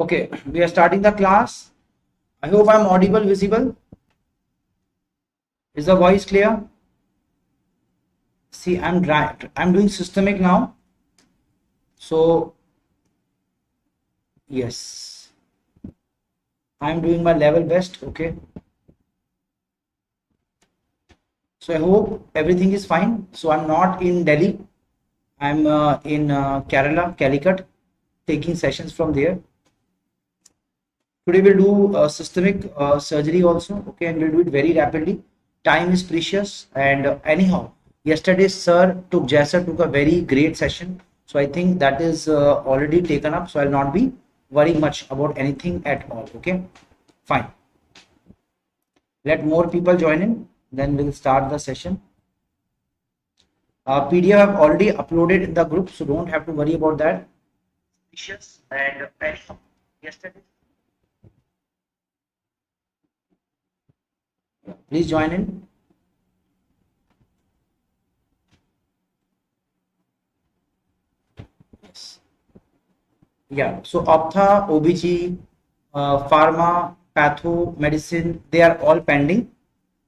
Okay, we are starting the class. I hope I'm audible, visible. Is the voice clear? See, I'm doing systemic now. So, yes, I'm doing my level best. Okay. So I hope everything is fine. So I'm not in Delhi. I'm in Kerala, Calicut, taking sessions from there. Today we'll do systemic surgery also, okay, and we'll do it very rapidly. Time is precious, and anyhow, yesterday Jaisar took a very great session, so I think that is already taken up. So I'll not be worrying much about anything at all. Okay, fine. Let more people join in, then we'll start the session. PDF have already uploaded in the group, so don't have to worry about that. Precious and anyhow, yesterday. Please join in. Yes. Yeah. So Optha, OBG, Pharma, Patho, Medicine, they are all pending.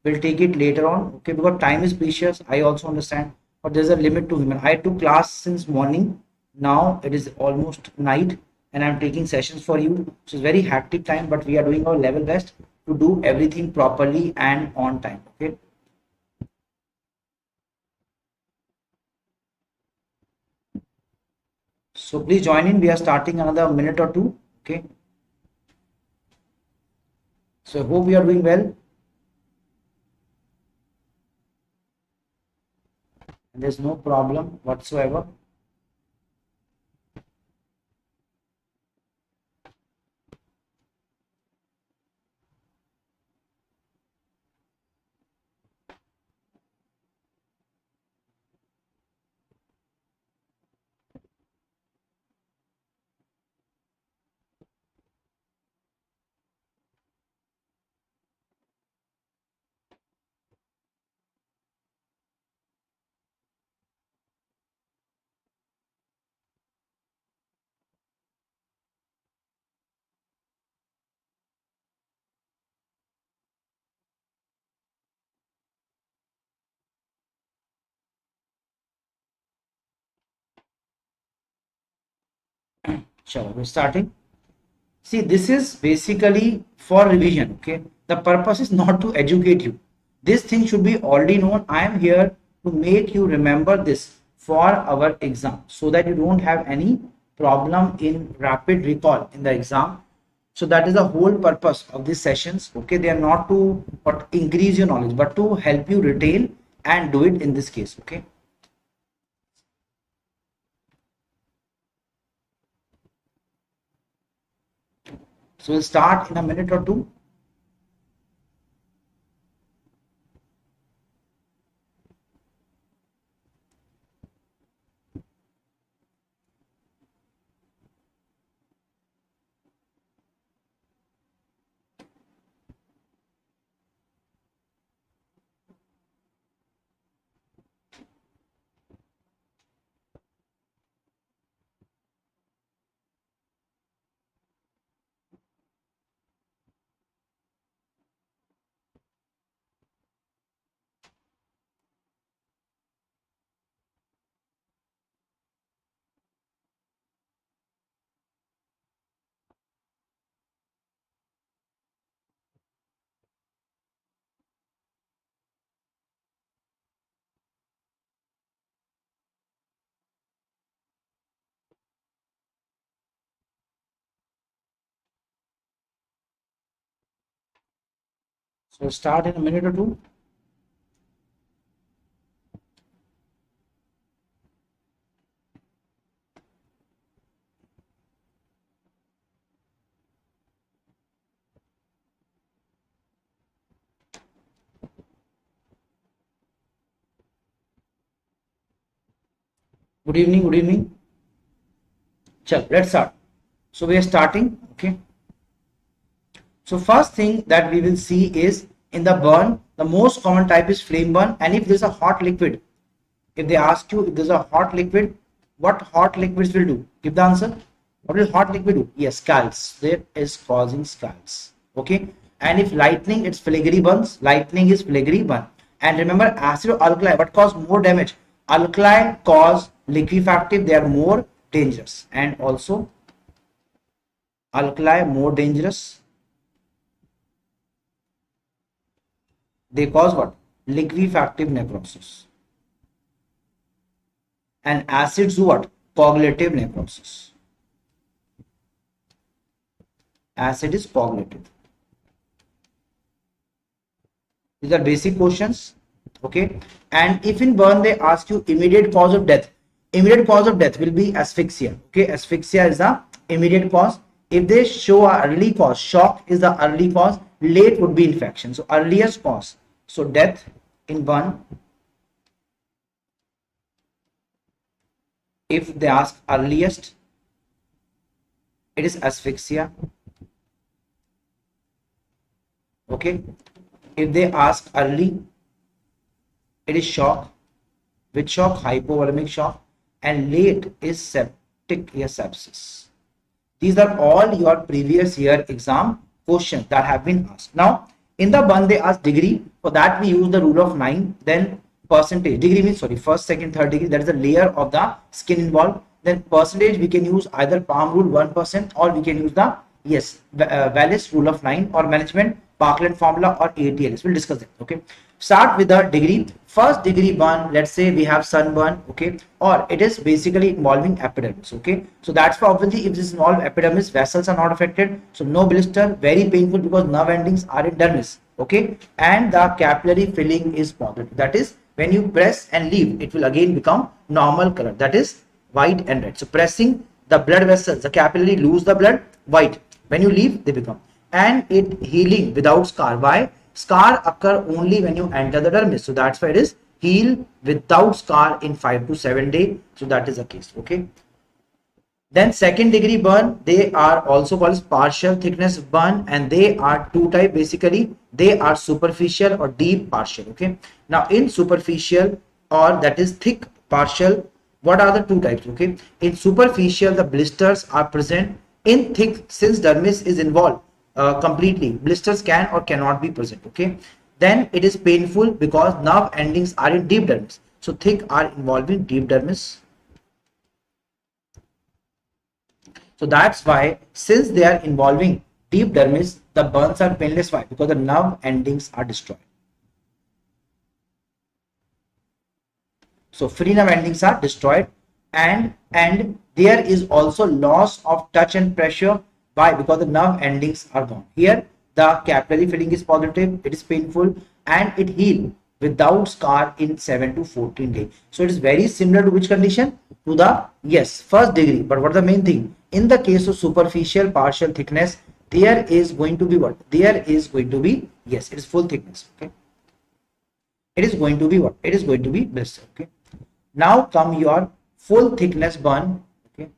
We'll take it later on. Okay, because time is precious. I also understand, but there's a limit to human. I took class since morning. Now it is almost night, and I'm taking sessions for you. So it's very hectic time, but we are doing our level best to do everything properly and on time. Okay. So please join in. We are starting another minute or two. Okay. So I hope we are doing well. And there's no problem whatsoever. Sure, we're starting. See, this is basically for revision. Okay, the purpose is not to educate you. This thing should be already known. I am here to make you remember this for our exam, so that you don't have any problem in rapid recall in the exam. So that is the whole purpose of these sessions. Okay, they are not to increase your knowledge, but to help you retain and do it in this case. Okay. So we'll start in a minute or two. So we'll start in a minute or two. Good evening, good evening. Chal, let's start. So we are starting. Okay. So first thing that we will see is in the burn, the most common type is flame burn. And if there's a hot liquid, if they ask you if there's a hot liquid, what hot liquids will do? Give the answer. What will hot liquid do? Yes, scalds. That is causing scalds. Okay. And if lightning, it's filigree burns. Lightning is filigree burn. And remember, acid or alkali, what cause more damage? Alkali cause liquefactive. They are more dangerous. And also, alkali more dangerous. They cause what? Liquefactive necrosis. And acids do what? Coagulative necrosis. Acid is coagulative. These are basic questions. Okay. And if in burn they ask you immediate cause of death, immediate cause of death will be asphyxia. Okay. Asphyxia is the immediate cause. If they show an early cause, shock is the early cause, late would be infection. So earliest cause. So death in burn. If they ask earliest, it is asphyxia. Okay. If they ask early, it is shock. Which shock? Hypovolemic shock. And late is septic sepsis. These are all your previous year exam questions that have been asked. Now, in the burn they ask degree. For that we use the rule of 9. Then percentage. Degree means, sorry, first, second, third degree. That is the layer of the skin involved. Then percentage, we can use either palm rule 1% or we can use the Wallace rule of 9 or management Parkland formula or ATLS. We'll discuss it. Okay. Start with the degree. First degree burn, let's say we have sunburn, okay, or it is basically involving epidermis, okay. So that's why obviously if this involves epidermis, vessels are not affected, so no blister, very painful because nerve endings are in dermis, okay, and the capillary filling is positive. That is, when you press and leave, it will again become normal color, that is white and red. So pressing, the blood vessels, the capillary lose the blood, white. When you leave, they become. And it healing without scar. Why? Scar occur only when you enter the dermis. So that's why it is heal without scar in 5 to 7 days. So that is the case. Okay. Then second degree burn, they are also called as partial thickness burn, and they are two type basically. They are superficial or deep partial. Okay. Now in superficial or that is thick partial, what are the two types? Okay. In superficial, the blisters are present. In thick, since dermis is involved completely, blisters can or cannot be present. Okay. Then it is painful because nerve endings are in deep dermis. So thick are involving deep dermis. So that's why, since they are involving deep dermis, the burns are painless. Why? Because the nerve endings are destroyed. So free nerve endings are destroyed, and there is also loss of touch and pressure. Why? Because the nerve endings are gone. Here the capillary filling is positive, it is painful, and it heals without scar in 7 to 14 days. So it is very similar to which condition? To the first degree. But what is the main thing? In the case of superficial partial thickness, there is going to be what? There is going to be, it is full thickness. Okay. It is going to be what? It is going to be blister. Okay. Now come your full thickness burn. Okay.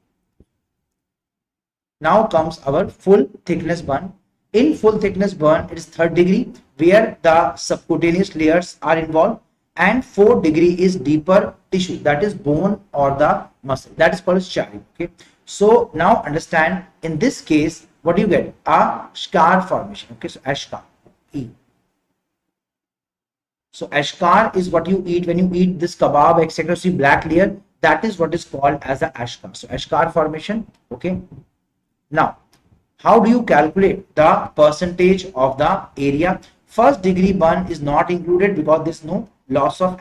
Now comes our full thickness burn. In full thickness burn, it is third degree where the subcutaneous layers are involved, and fourth degree is deeper tissue, that is bone or the muscle, that is called as charring. Okay. So now understand, in this case, what do you get? A scar formation. Okay. So eschar, E. So eschar is what you eat when you eat this kebab, etc. See black layer, that is what is called as a eschar. So eschar formation. Okay. Now, how do you calculate the percentage of the area? First degree burn is not included because there is no loss of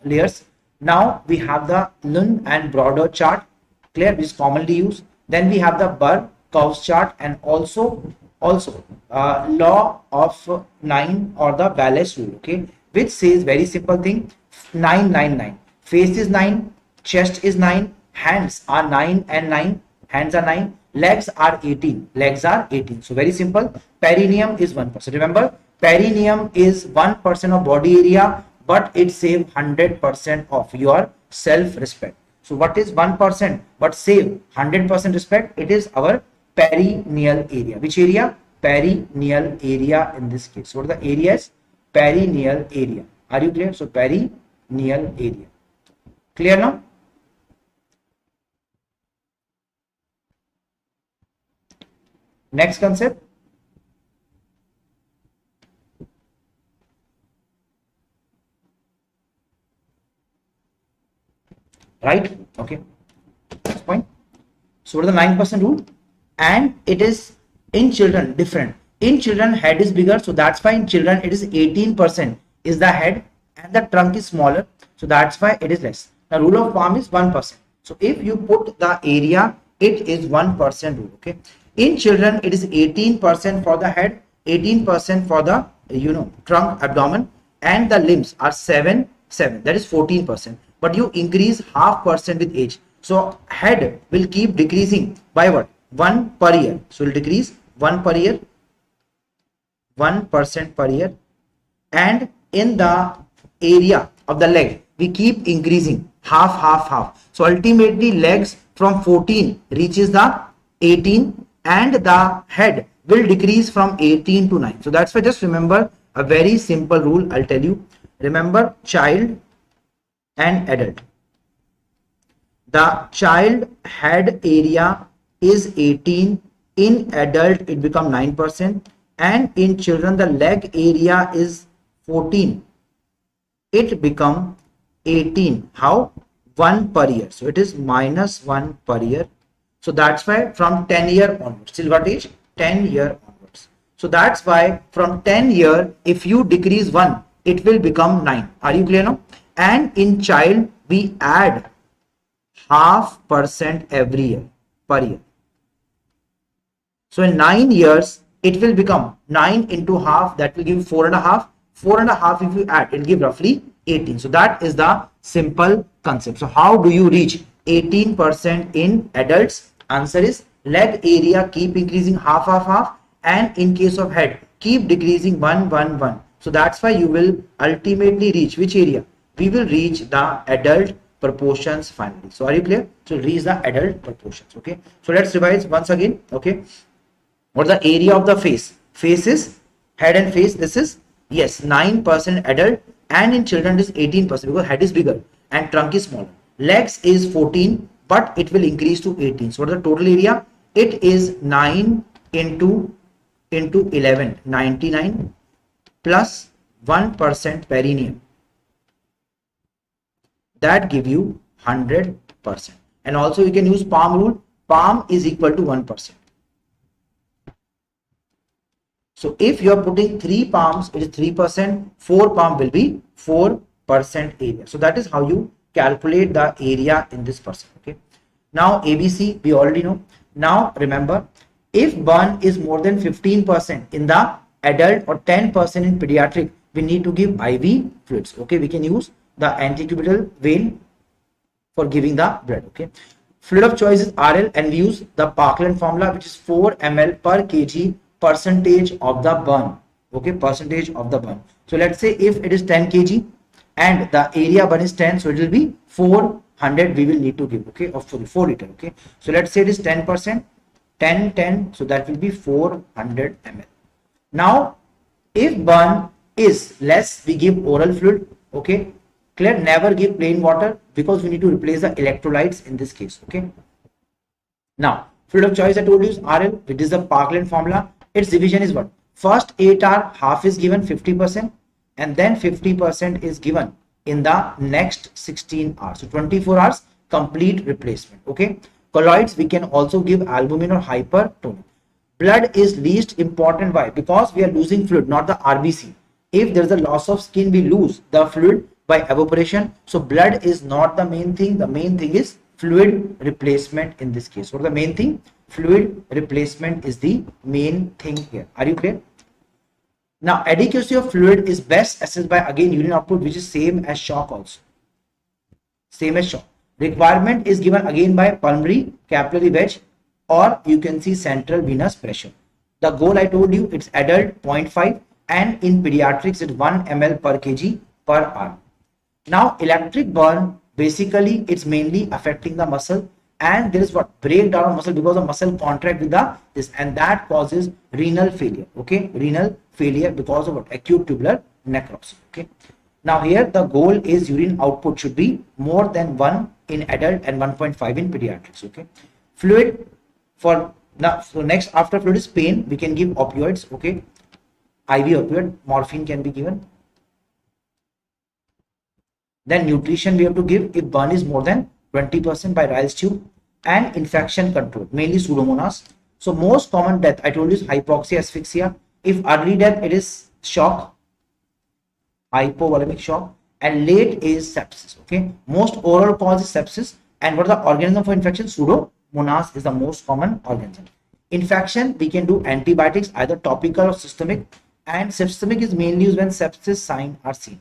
layers. Now we have the Lund and Broader chart, clear, which is commonly used. Then we have the Burr curves chart, and also law of 9 or the Wallace rule, okay, which says very simple thing: 9, face is 9, chest is 9, hands are 9 and 9, hands are 9, legs are 18, legs are 18. So very simple. Perineum is 1%. Remember, perineum is 1% of body area, but it saves 100% of your self-respect. So what is 1% but save 100% respect? It is our perineal area. Which area? Perineal area in this case. So what are the areas? Perineal area. Are you clear? So perineal area. Clear now? Next concept. Right? Okay. Next point. So what is the 9% rule? And it is in children different. In children, head is bigger, so that's why in children it is 18% is the head, and the trunk is smaller, so that's why it is less. The rule of palm is 1%. So if you put the area, it is 1% rule. Okay. In children, it is 18% for the head, 18% for the trunk, abdomen, and the limbs are 7, that is 14%. But you increase 0.5% with age. So head will keep decreasing by what? 1 per year. So it will decrease 1 per year, 1% per year. And in the area of the leg, we keep increasing half. So ultimately legs from 14 reaches the 18, and the head will decrease from 18 to 9. So that's why just remember a very simple rule. I'll tell you. Remember child and adult. The child head area is 18. In adult, it becomes 9%. And in children, the leg area is 14. It becomes 18. How? 1 per year. So it is -1 per year. So that's why from 10 year onwards. Till what age? 10 year onwards. So that's why from 10 year, if you decrease 1, it will become 9. Are you clear now? And in child, we add 0.5% every year, per year. So in 9 years, it will become 9 into half, that will give 4.5. 4.5 if you add, it will give roughly 18. So that is the simple concept. So how do you reach 18% in adults? Answer is leg area keep increasing half, and in case of head, keep decreasing 1. So that's why you will ultimately reach which area? We will reach the adult proportions finally. So are you clear? So reach the adult proportions. Okay. So let's revise once again. Okay. What is the area of the face? Face is head and face. This is, yes, 9% adult, and in children it is 18% because head is bigger and trunk is smaller. Legs is 14, but it will increase to 18. So what is the total area? It is 9 into 11, 99 plus 1% perineum. That give you 100%. And also you can use palm rule. Palm is equal to 1%. So if you are putting 3 palms, it is 3%. 4 palm will be 4% area. So that is how you calculate the area in this person. Okay. Now ABC we already know. Now remember, if burn is more than 15% in the adult or 10% in pediatric, we need to give IV fluids. Okay, we can use the antecubital vein for giving the blood. Okay, fluid of choice is RL, and we use the Parkland formula, which is 4 ml per kg percentage of the burn. Okay, percentage of the burn. So let's say if it is 10 kg and the area burn is 10, so it will be 400 we will need to give. Okay, of 4 liter. Okay, so let's say it is 10%, 10, so that will be 400 ml. Now if burn is less, we give oral fluid. Okay, clear? Never give plain water because we need to replace the electrolytes in this case. Okay, now fluid of choice I told you is RL, which is the Parkland formula. Its division is what? First 8 hour half is given 50%, and then 50% is given in the next 16 hours. So 24 hours complete replacement. Okay, colloids we can also give albumin or hypertonic. Blood is least important. Why? Because we are losing fluid, not the RBC. If there is a loss of skin, we lose the fluid by evaporation. So blood is not the main thing. The main thing is fluid replacement in this case. So the main thing, fluid replacement is the main thing here. Are you clear? Now adequacy of fluid is best assessed by again urine output, which is same as shock also. Same as shock. Requirement is given again by pulmonary capillary wedge, or you can see central venous pressure. The goal I told you, it's adult 0.5, and in pediatrics it's 1 ml per kg per hour. Now electric burn, basically it's mainly affecting the muscle, and there is what? Breakdown of muscle because the muscle contract with the this, and that causes renal failure. Okay, renal failure because of what? Acute tubular necrosis. Okay, now here the goal is urine output should be more than 1 in adult and 1.5 in pediatrics. Okay, fluid for Now, so next after fluid is pain. We can give opioids. Okay, IV opioid, morphine can be given. Then nutrition we have to give if burn is more than 20% by Ryle's tube, and infection control, mainly Pseudomonas. So most common death I told you is hypoxia, asphyxia. If early death, it is shock, hypovolemic shock, and late is sepsis. Okay, most oral cause is sepsis. And what are the organism for infection? Pseudomonas is the most common organism. Infection, we can do antibiotics, either topical or systemic, and systemic is mainly used when sepsis signs are seen.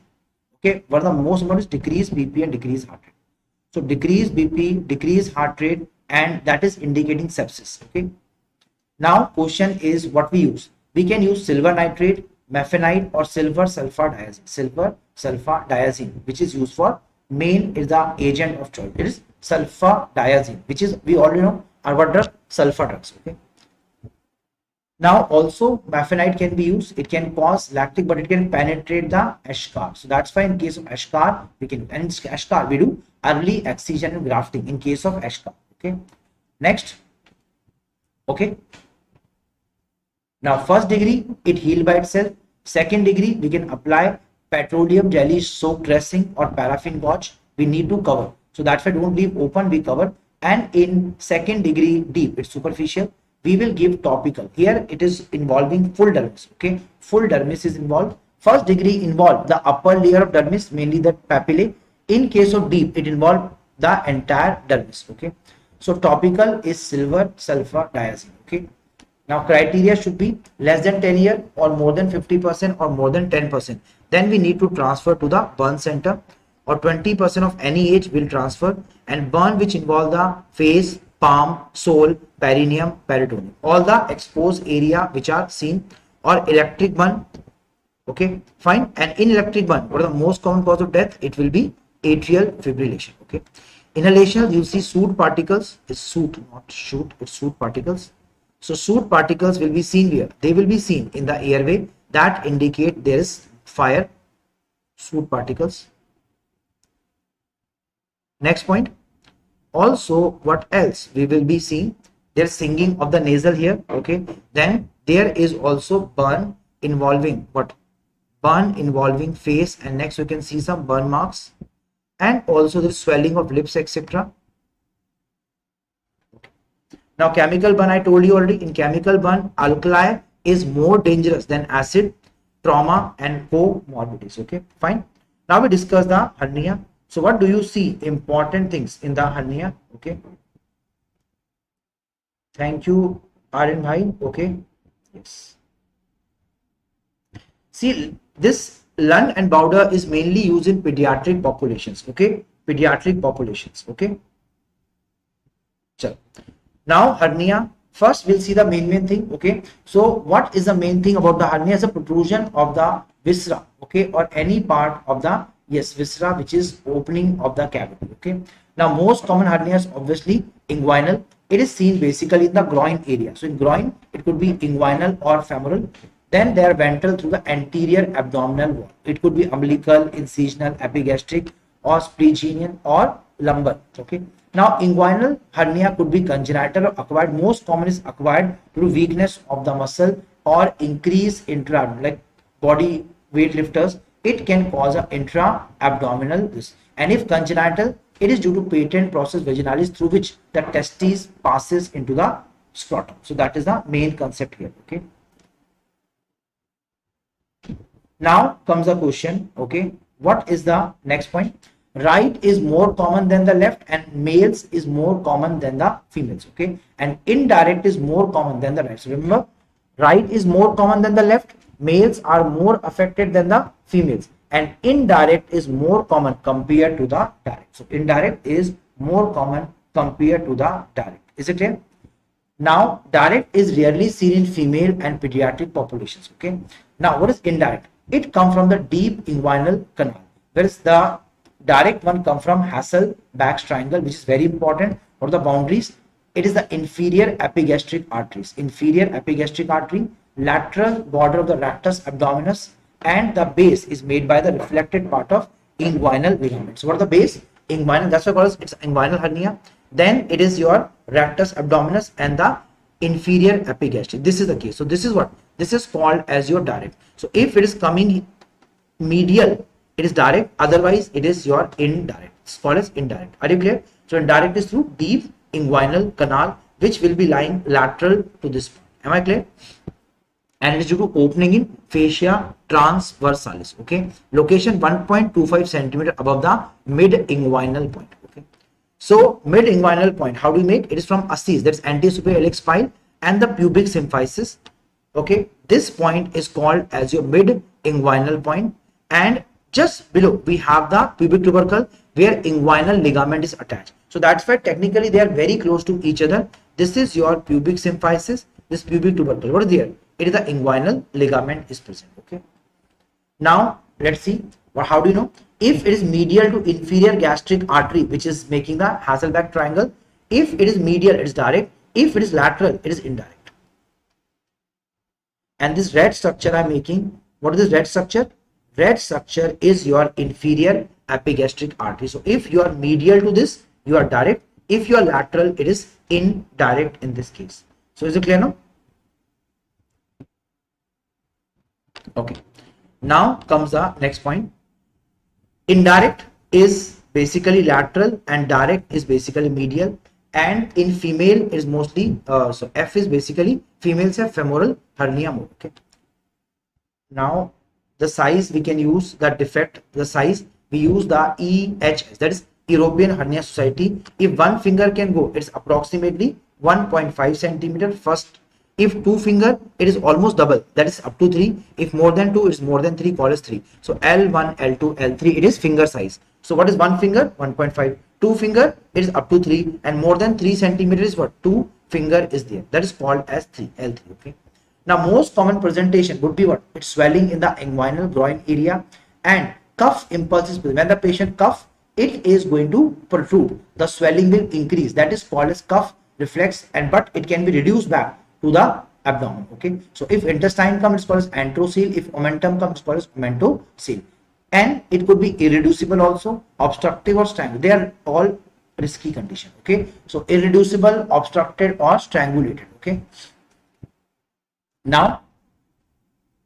Okay, what are the most important is decrease BP and decrease heart rate. So decrease BP, decrease heart rate, and that is indicating sepsis. Okay. Now question is what we use. We can use silver nitrate, mephenide, or silver sulfadiazine. Silver sulfadiazine, which is used for main is the agent of choice. It is sulfadiazine, which is we already know are what drug? Sulfur drugs. Okay. Now also mephenide can be used. It can cause lactic, but it can penetrate the eschar. So that's why in case of eschar we can, and in eschar we do early excision and grafting in case of eschar. Okay. Next. Okay. Now first degree it healed by itself. Second degree we can apply petroleum jelly soaked dressing or paraffin gauze. We need to cover. So that's why don't leave open, we cover. And in second degree deep, it's superficial, we will give topical. Here it is involving full dermis. Okay, full dermis is involved. First degree involved the upper layer of dermis, mainly the papillae. In case of deep, it involved the entire dermis. Okay, so topical is silver sulfadiazine. Okay, now criteria should be less than 10 years or more than 50% or more than 10%. Then we need to transfer to the burn center, or 20% of any age will transfer, and burn which involve the face, palm, sole, perineum, peritoneum, all the exposed area which are seen, or electric burn. Okay, fine. And in electric burn, what are the most common cause of death? It will be atrial fibrillation. Okay, inhalation, you see soot particles. It's soot, not shoot, it's soot particles. So soot particles will be seen where? They will be seen in the airway, that indicate there is fire. Soot particles. Next point. Also, what else we will be seeing? There's singing of the nasal here. Okay, then there is also burn involving what? Burn involving face, and next you can see some burn marks, and also the swelling of lips, etc. Okay. Now chemical burn, I told you already. In chemical burn, alkali is more dangerous than acid, trauma, and comorbidities. Okay, fine. Now we discuss the hernia. So what do you see important things in the hernia? Okay. Thank you, Aryan Bhai. Okay. Yes. See, this Lund and Bowder is mainly used in pediatric populations. Okay. Pediatric populations. Okay. So now hernia. First we'll see the main thing. Okay. So what is the main thing about the hernia? Is a protrusion of the viscera. Okay. Or any part of the viscera, which is opening of the cavity. Okay. Now most common hernias obviously inguinal. It is seen basically in the groin area. So in groin it could be inguinal or femoral. Then they are ventral through the anterior abdominal wall. It could be umbilical, incisional, epigastric, or splenian, or lumbar. Okay. Now inguinal hernia could be congenital or acquired. Most common is acquired through weakness of the muscle or increase intra-abdominal, like body weightlifters. It can cause an intra-abdominal this. And if congenital, it is due to patent process vaginalis through which the testes passes into the scrotum. So that is the main concept here. Okay. Now comes the question. Okay. What is the next point? Right is more common than the left, and males is more common than the females. Okay. And indirect is more common than the right. So remember, right is more common than the left. Males are more affected than the females, and indirect is more common compared to the direct. So indirect is more common compared to the direct. Is it clear? Now direct is rarely seen in female and pediatric populations. Okay. Now what is indirect? It comes from the deep inguinal canal, whereas the direct one comes from Hasselbalch triangle, which is very important. What are the boundaries? It is the inferior epigastric arteries. Inferior epigastric artery, lateral border of the rectus abdominis, and the base is made by the reflected part of inguinal ligament. So what is the base? Inguinal, that's why it's inguinal hernia. Then it is your rectus abdominis and the inferior epigastric. This is the case. So this is what? This is called as your direct. So if it is coming medial, it is direct. Otherwise, it is your indirect. It's called as indirect. Are you clear? So indirect is through deep inguinal canal, which will be lying lateral to this point. Am I clear? And it is due to opening in fascia transversalis. Okay. Location 1.25 centimeter above the mid-inguinal point. Okay. So mid-inguinal point, how do we make? It is from ascis, that's anterior superior iliac spine, and the pubic symphysis. Okay. This point is called as your mid-inguinal point, and just below we have the pubic tubercle where inguinal ligament is attached. So that's why technically they are very close to each other. This is your pubic symphysis, this pubic tubercle. What is there? It is the inguinal ligament is present. Okay. Now let's see. Well, how do you know? If it is medial to inferior gastric artery, which is making the Hasselbalch triangle, if it is medial, it is direct. If it is lateral, it is indirect. And this red structure I'm making, what is this red structure? Red structure is your inferior epigastric artery. So if you are medial to this, you are direct. If you are lateral, it is indirect in this case. So is it clear now? Okay. Now comes the next point. Indirect is basically lateral and direct is basically medial. And in female it is mostly so F is basically females have femoral hernia mode. Okay. Now the size we can use the defect, the size we use the EHS, that is European Hernia Society. If one finger can go, it's approximately 1.5 centimeter first. If two finger, it is almost double, that is up to 3. If more than 2, it's more than 3, call as 3. So L1, L2, L3, it is finger size. So what is one finger? 1.5. Two finger, it is up to 3, and more than 3 centimeters is what? 2 finger is there. That is called as 3, L3. Okay. Now most common presentation would be what? It's swelling in the inguinal groin area and cuff impulses. When the patient cough, it is going to protrude. The swelling will increase. That is called as cuff reflex, and but it can be reduced back to the abdomen. Okay. So if intestine comes, it's called as antrocele. If omentum comes, it's called as omentocele. And it could be irreducible also, obstructive or strangulated. They are all risky condition. Okay. So irreducible, obstructed or strangulated. Okay. Now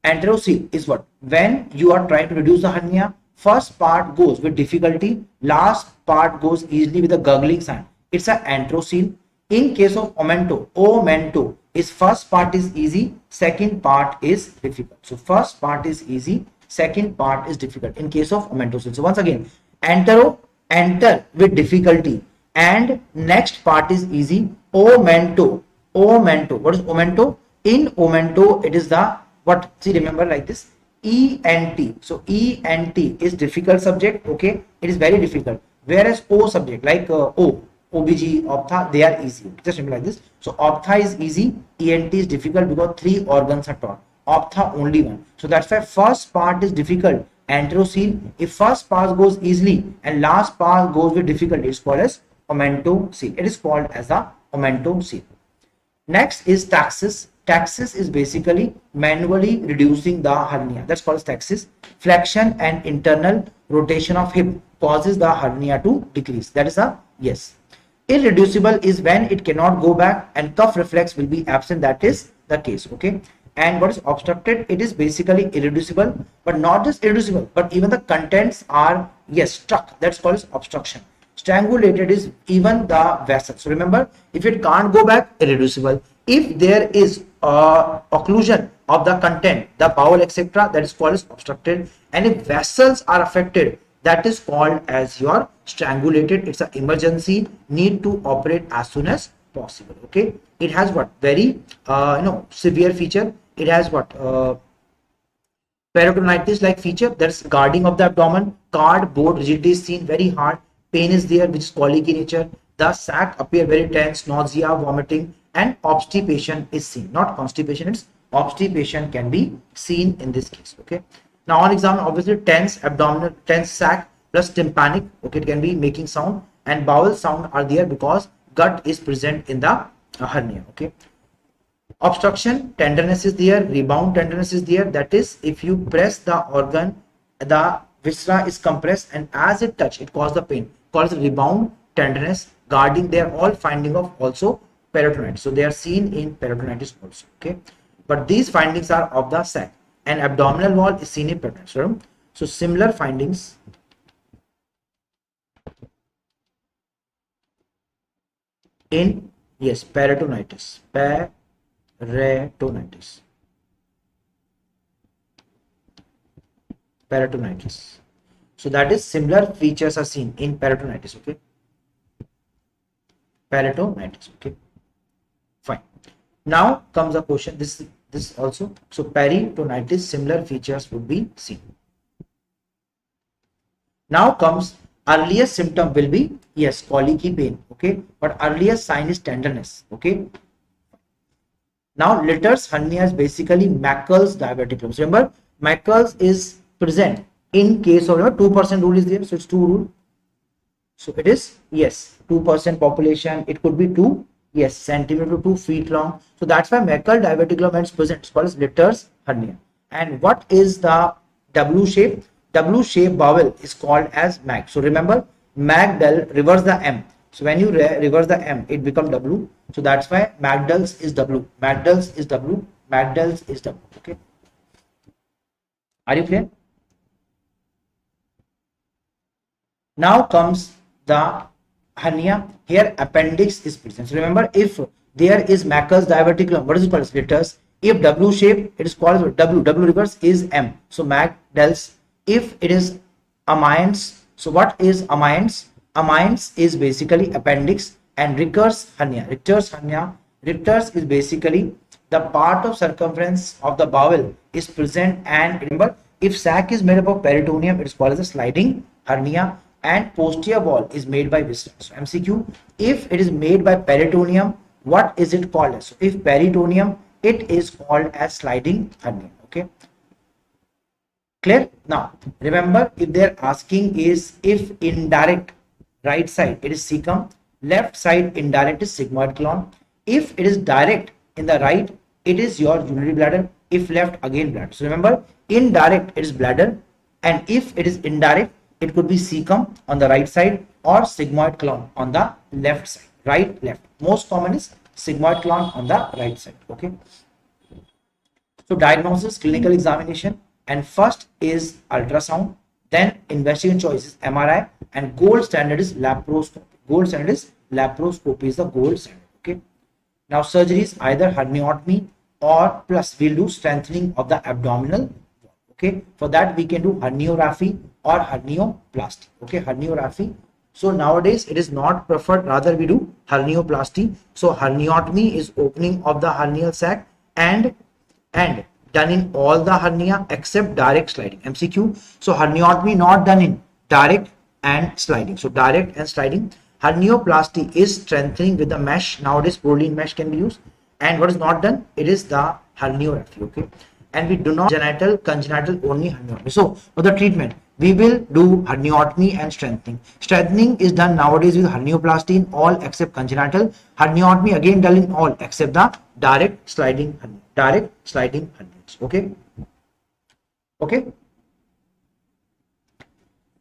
anterocele is what? When you are trying to reduce the hernia, first part goes with difficulty, last part goes easily with a gurgling sound. It's an anterocele. In case of omento is first part is easy, second part is difficult. So first part is easy, second part is difficult in case of omentocele. So once again, enter with difficulty, and next part is easy. Omento. What is omento? In omento, it is the what? See, remember like this. ENT. So ENT is difficult subject. Okay, it is very difficult. Whereas O subject like OBG, ophtha, they are easy. Just remember like this. So ophtha is easy, ENT is difficult because 3 organs are taught. Ophtha only 1. So that's why first part is difficult, anterocele. If first part goes easily and last part goes with difficulty, it's called as omentocele. It is called as the omentocele. Next is taxis. Taxis is basically manually reducing the hernia. That's called as taxis. Flexion and internal rotation of hip causes the hernia to decrease. That is a yes. Irreducible is when it cannot go back and cuff reflex will be absent. That is the case. Okay. And what is obstructed? It is basically irreducible, but not just irreducible, but even the contents are yes stuck. That's called as obstruction. Strangulated is even the vessel. So remember, if it can't go back, irreducible. If there is occlusion of the content, the bowel, etc., that is called as obstructed. And if vessels are affected, that is called as your strangulated. It's an emergency, need to operate as soon as possible. Okay. It has what? Very severe feature. It has what? Peritonitis like feature. That's guarding of the abdomen. Cardboard rigidity is seen, very hard. Pain is there, which is colic in nature. The sac appear very tense, nausea, vomiting, and obstipation is seen. Not constipation, it's obstipation can be seen in this case. Okay. Now on exam, obviously tense abdominal, tense sac plus tympanic. Okay, it can be making sound, and bowel sound are there because gut is present in the hernia. Okay. Obstruction, tenderness is there, rebound tenderness is there. That is, if you press the organ, the viscera is compressed, and as it touch, it causes the pain. Called rebound tenderness. Guarding, they are all finding of also peritonitis. So they are seen in peritonitis also. Okay, but these findings are of the sac, and abdominal wall is seen in peritonitis. So similar findings in, yes, peritonitis. Peritonitis. So that is similar features are seen in peritonitis. Okay, peritonitis. Okay, fine. Now comes the question. This also. So peritonitis, similar features would be seen. Now comes earliest symptom will be, yes, colicky pain. Okay, but earliest sign is tenderness. Okay. Now Litter's hernia is basically Meckel's diverticulum. Remember, Meckel's is present in case of 2% rule is there, so it's 2 rule. So it is, yes, 2% population. It could be 2, yes, centimeter to 2 feet long. So that's why Meckel diverticulum is present. It's called as Litter's hernia. And what is the W shape? W shape bowel is called as MAG. So remember, Magdal, reverse the M. So when you reverse the M, it becomes W. So that's why Magdal's is W. Magdal's is W. Magdal's is W. Okay. Are you clear? Now comes the hernia. Here appendix is present. So remember, if there is Meckel's diverticulum, what is it called? Litter's. If W shape, it is called as W. W reverse is M. So Magdal's. If it is Amyans, so what is Amyans? Amyans is basically appendix, and Richter's hernia. Richter's is basically the part of circumference of the bowel is present, and remember, if sac is made up of peritoneum, it is called as a sliding hernia, and posterior wall is made by viscera. So MCQ, if it is made by peritoneum, what is it called as? So if peritoneum, it is called as sliding hernia. Okay. Clear? Now remember, if they're asking is if indirect right side it is cecum, left side indirect is sigmoid colon. If it is direct in the right, it is your urinary bladder. If left, again bladder. So remember, indirect it is bladder, and if it is indirect, it could be cecum on the right side or sigmoid colon on the left side. Right, left. Most common is sigmoid colon on the right side. Okay. So diagnosis, clinical examination. And first is ultrasound, then investigation choice is MRI, and gold standard is laparoscopy. Gold standard is laparoscopy is the gold standard. Okay. Now surgery is either herniottomy or plus we'll do strengthening of the abdominal wall. Okay. For that we can do herniorrhaphy or hernioplasty. Okay, herniorrhaphy. So nowadays it is not preferred, rather we do hernioplasty. So herniottomy is opening of the hernial sac and done in all the hernia except direct sliding. MCQ. So herniottomy not done in direct and sliding. So direct and sliding. Hernioplasty is strengthening with the mesh. Nowadays Prolene mesh can be used. And what is not done? It is the herniorrhaphy. Okay. And we do not congenital only herniottomy. So for the treatment, we will do herniottomy and strengthening. Strengthening is done nowadays with hernioplasty in all except congenital. Herniottomy again done in all except the direct sliding hernia. Direct sliding hernias. Okay. Okay.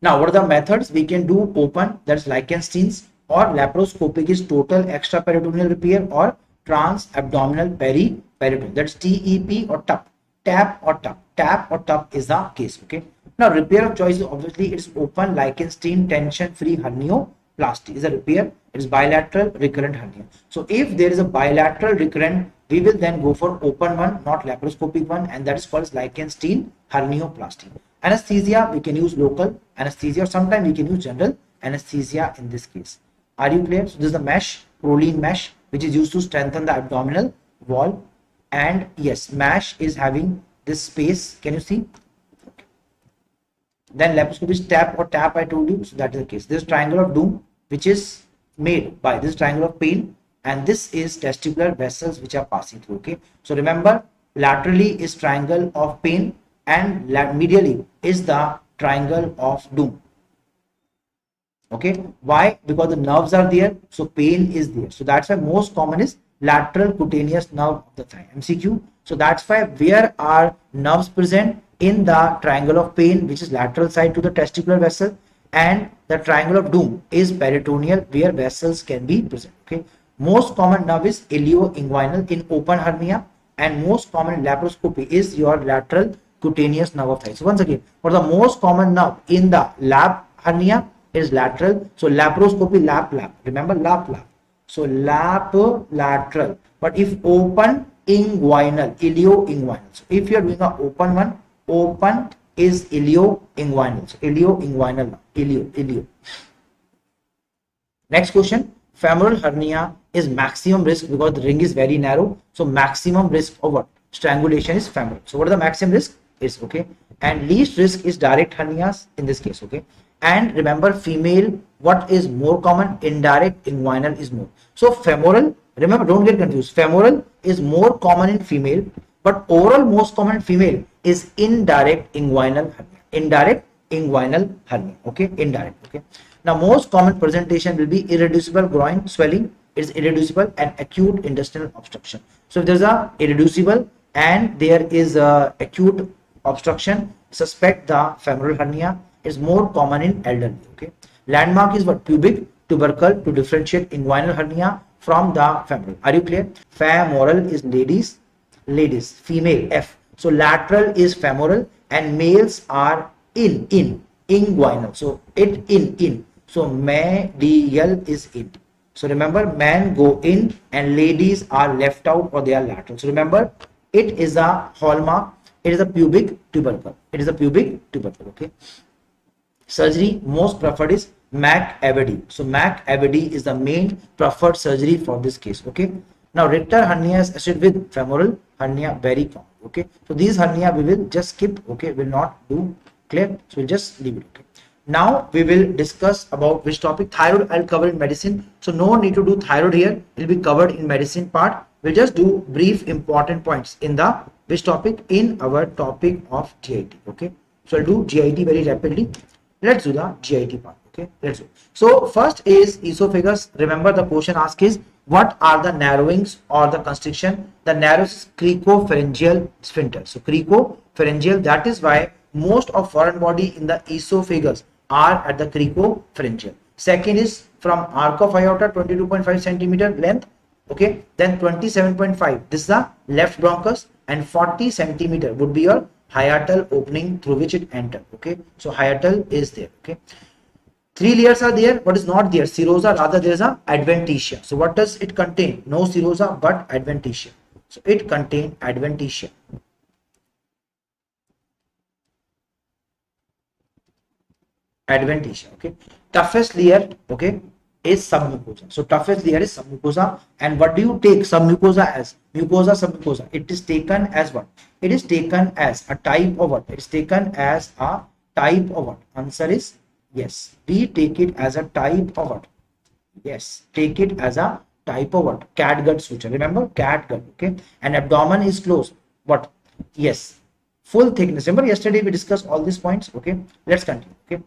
Now what are the methods? We can do open, that's Lichtenstein's, or laparoscopic is total extraperitoneal repair, or trans-abdominal peritoneal, that's TEP or TUP. Tap or TUP is the case. Okay. Now repair of choice is obviously it's open Lichtenstein tension-free hernioplasty is a repair. It is bilateral recurrent hernia. So if there is a bilateral recurrent, we will then go for open one, not laparoscopic one, and that is called Lichtenstein hernioplasty. Anesthesia, we can use local anesthesia, or sometimes we can use general anesthesia in this case. Are you clear? So this is the mesh, Prolene mesh, which is used to strengthen the abdominal wall. And yes, mesh is having this space. Can you see? Okay. Then laparoscopy is tap or tap, I told you. So that is the case. This is triangle of doom, which is made by this triangle of pain, and this is testicular vessels which are passing through. Okay. So remember, laterally is triangle of pain and medially is the triangle of doom. Okay. Why? Because the nerves are there, so pain is there. So that's why most common is lateral cutaneous nerve of the thigh. MCQ. So that's why where are nerves present? In the triangle of pain, which is lateral side to the testicular vessel, and the triangle of doom is peritoneal, where vessels can be present. Okay. Most common nerve is ilioinguinal in open hernia, and most common laparoscopy is your lateral cutaneous nerve of thigh. So once again, for the most common nerve in the lap hernia is lateral. So laparoscopy, lap. Remember, lap. So lap, lateral. But if open, inguinal, ilioinguinal. So if you are doing a open one, open is ilioinguinal. So ilioinguinal, ilio. Next question. Femoral hernia is maximum risk because the ring is very narrow. So maximum risk of what? Strangulation is femoral. So what is the maximum risk? Is okay. And least risk is direct hernias in this case. Okay. And remember, female, what is more common? Indirect inguinal is more. So femoral, remember, don't get confused. Femoral is more common in female, but overall most common in female is indirect inguinal hernia. Indirect inguinal hernia. Okay. Indirect. Okay. Now, most common presentation will be irreducible groin swelling. It's irreducible and acute intestinal obstruction. So, if there's a irreducible and there is a acute obstruction, suspect the femoral hernia. Is more common in elderly. Okay. Landmark is what? Pubic tubercle to differentiate inguinal hernia from the femoral. Are you clear? Femoral is ladies, female F. So lateral is femoral and males are inguinal. So it in. So medial is in. So remember, men go in and ladies are left out or they are lateral. So remember, it is a hallmark. It is a pubic tubercle. Okay. Surgery most preferred is McAvedy. So McAvedy is the main preferred surgery for this case. Okay. Now rectal hernia is associated with femoral hernia, very common. Okay. So these hernia we will just skip. Okay. Will not do. Clear. So we'll just leave it. Okay. Now we will discuss about which topic. Thyroid I'll cover in medicine. So no need to do thyroid here. It will be covered in medicine part. We'll just do brief important points in the which topic in our topic of GIT. Okay. So I'll do GIT very rapidly. Let's do the GIT part. Okay, let's do. So first is esophagus. Remember, the question asked is what are the narrowings or the constriction? The narrowest is cricopharyngeal sphincter. So cricopharyngeal, that is why most of foreign body in the esophagus are at the cricopharyngeal. Second is from arc of aorta 22.5 centimeter length. Okay, then 27.5. This is the left bronchus, and 40 centimeter would be your hiatal opening through which it entered. Okay, so hiatal is there. Okay, 3 layers are there. What is not there? Serosa, rather there is a adventitia. So what does it contain? No serosa but adventitia. So it contains adventitia. Okay, toughest layer, okay, is submucosa. So toughest layer is submucosa. And what do you take submucosa as? Mucosa, submucosa. It is taken as what? It is taken as a type of what? It is taken as a type of what? Answer is yes. We take it as a type of what? Yes. Take it as a type of what? Catgut suture. Remember, catgut. Okay. And abdomen is closed. What? Yes. Full thickness. Remember yesterday we discussed all these points. Okay. Let's continue. Okay.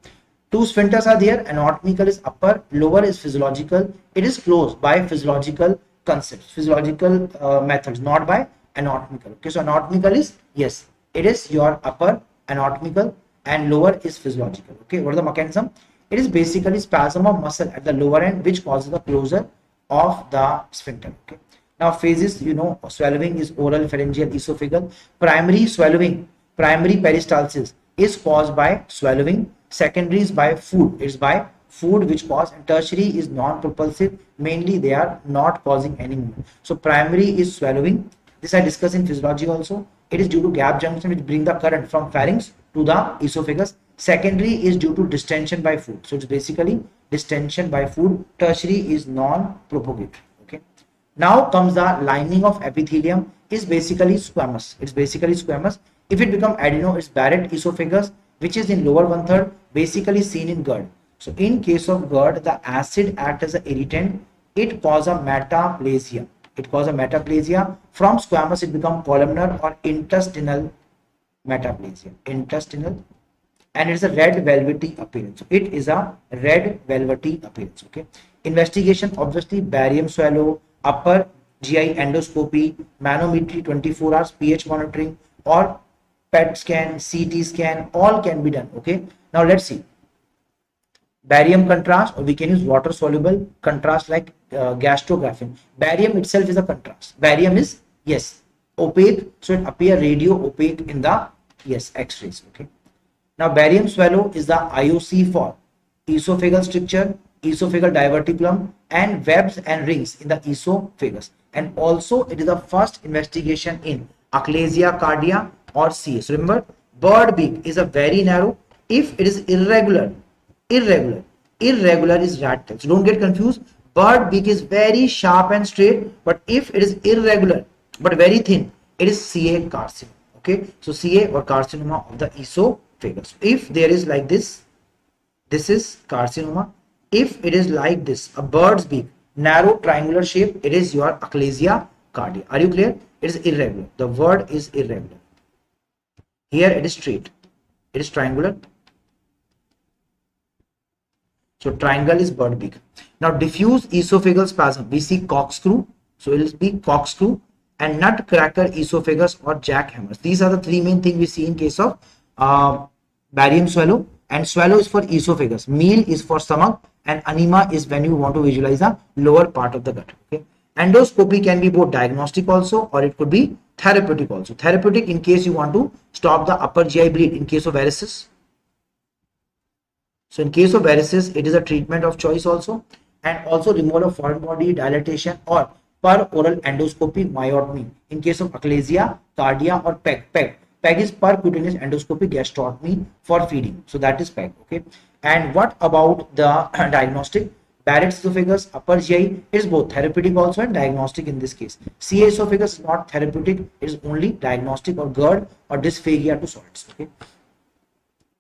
2 sphincters are there. Anatomical is upper, lower is physiological. It is closed by physiological concepts, physiological methods, not by anatomical. Okay, so anatomical is yes, it is your upper anatomical, and lower is physiological. Okay, what is the mechanism? It is basically spasm of muscle at the lower end which causes the closure of the sphincter. Okay, now phases, you know, swallowing is oral, pharyngeal, esophageal. Primary swallowing, primary peristalsis is caused by swallowing. Secondary is by food. It's by food which cause, and tertiary is non-propulsive. Mainly they are not causing any movement. So primary is swallowing. This I discussed in physiology also. It is due to gap junction which bring the current from pharynx to the esophagus. Secondary is due to distension by food. So it's basically distension by food. Tertiary is non-propagative. Okay. Now comes the lining of epithelium is basically squamous. It's basically squamous. If it become adeno, it's Barrett esophagus, which is in lower 1/3, basically seen in GERD. So in case of GERD, the acid acts as an irritant. It causes a metaplasia. From squamous, it becomes columnar or intestinal metaplasia. Intestinal, and it's a red velvety appearance. So it is a red velvety appearance. Okay. Investigation, obviously barium swallow, upper GI endoscopy, manometry 24 hours, pH monitoring, or PET scan, CT scan, all can be done. Okay. Now let's see. Barium contrast, or we can use water soluble contrast like gastrographin. Barium itself is a contrast. Barium is, yes, opaque, so it appear radio opaque in the, yes, x-rays. Okay. Now barium swallow is the IOC for esophageal stricture, esophageal diverticulum, and webs and rings in the esophagus. And also it is the first investigation in achalasia cardia or CA. So remember, bird beak is a very narrow. If it is irregular is rat tail. So don't get confused. Bird beak is very sharp and straight, but if it is irregular but very thin, it is CA carcinoma. Okay, so CA or carcinoma of the esophagus. If there is like this is carcinoma. If it is like this, a bird's beak, narrow triangular shape, it is your achalasia cardia. Are you clear? It is irregular. The word is irregular. Here it is straight. It is triangular. So triangle is bird beak. Now diffuse esophageal spasm, we see corkscrew. So it will be corkscrew and nutcracker esophagus or jackhammers. These are the three main things we see in case of barium swallow. And swallow is for esophagus, meal is for stomach, and anema is when you want to visualize the lower part of the gut. Okay. Endoscopy can be both diagnostic also, or it could be therapeutic also. Therapeutic in case you want to stop the upper GI bleed in case of varices. So in case of varices, it is a treatment of choice also, and also removal of foreign body, dilatation, or per oral endoscopy, myotomy in case of achalasia, cardia, or PEG. PEG is percutaneous endoscopy gastrotomy for feeding. So that is PEG. Okay. And what about the diagnostic? Barrett's esophagus, upper GI is both therapeutic also and diagnostic in this case. CA esophagus is not therapeutic, it is only diagnostic or GERD or dysphagia to solids. Okay.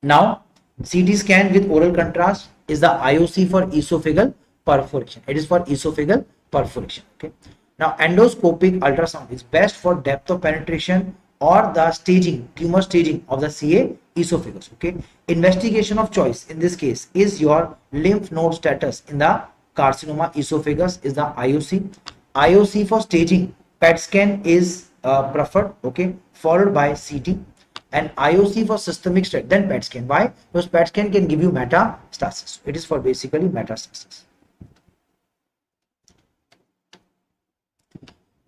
Now CT scan with oral contrast is the IOC for esophageal perforation. It is for esophageal perforation. Okay. Now endoscopic ultrasound is best for depth of penetration or the staging, tumor staging of the CA esophagus. Okay. Investigation of choice in this case is your lymph node status in the carcinoma esophagus is the IOC. IOC for staging, PET scan is preferred. Okay. Followed by CT. And IOC for systemic study, then PET scan. Why? Because PET scan can give you metastasis. It is for basically metastasis.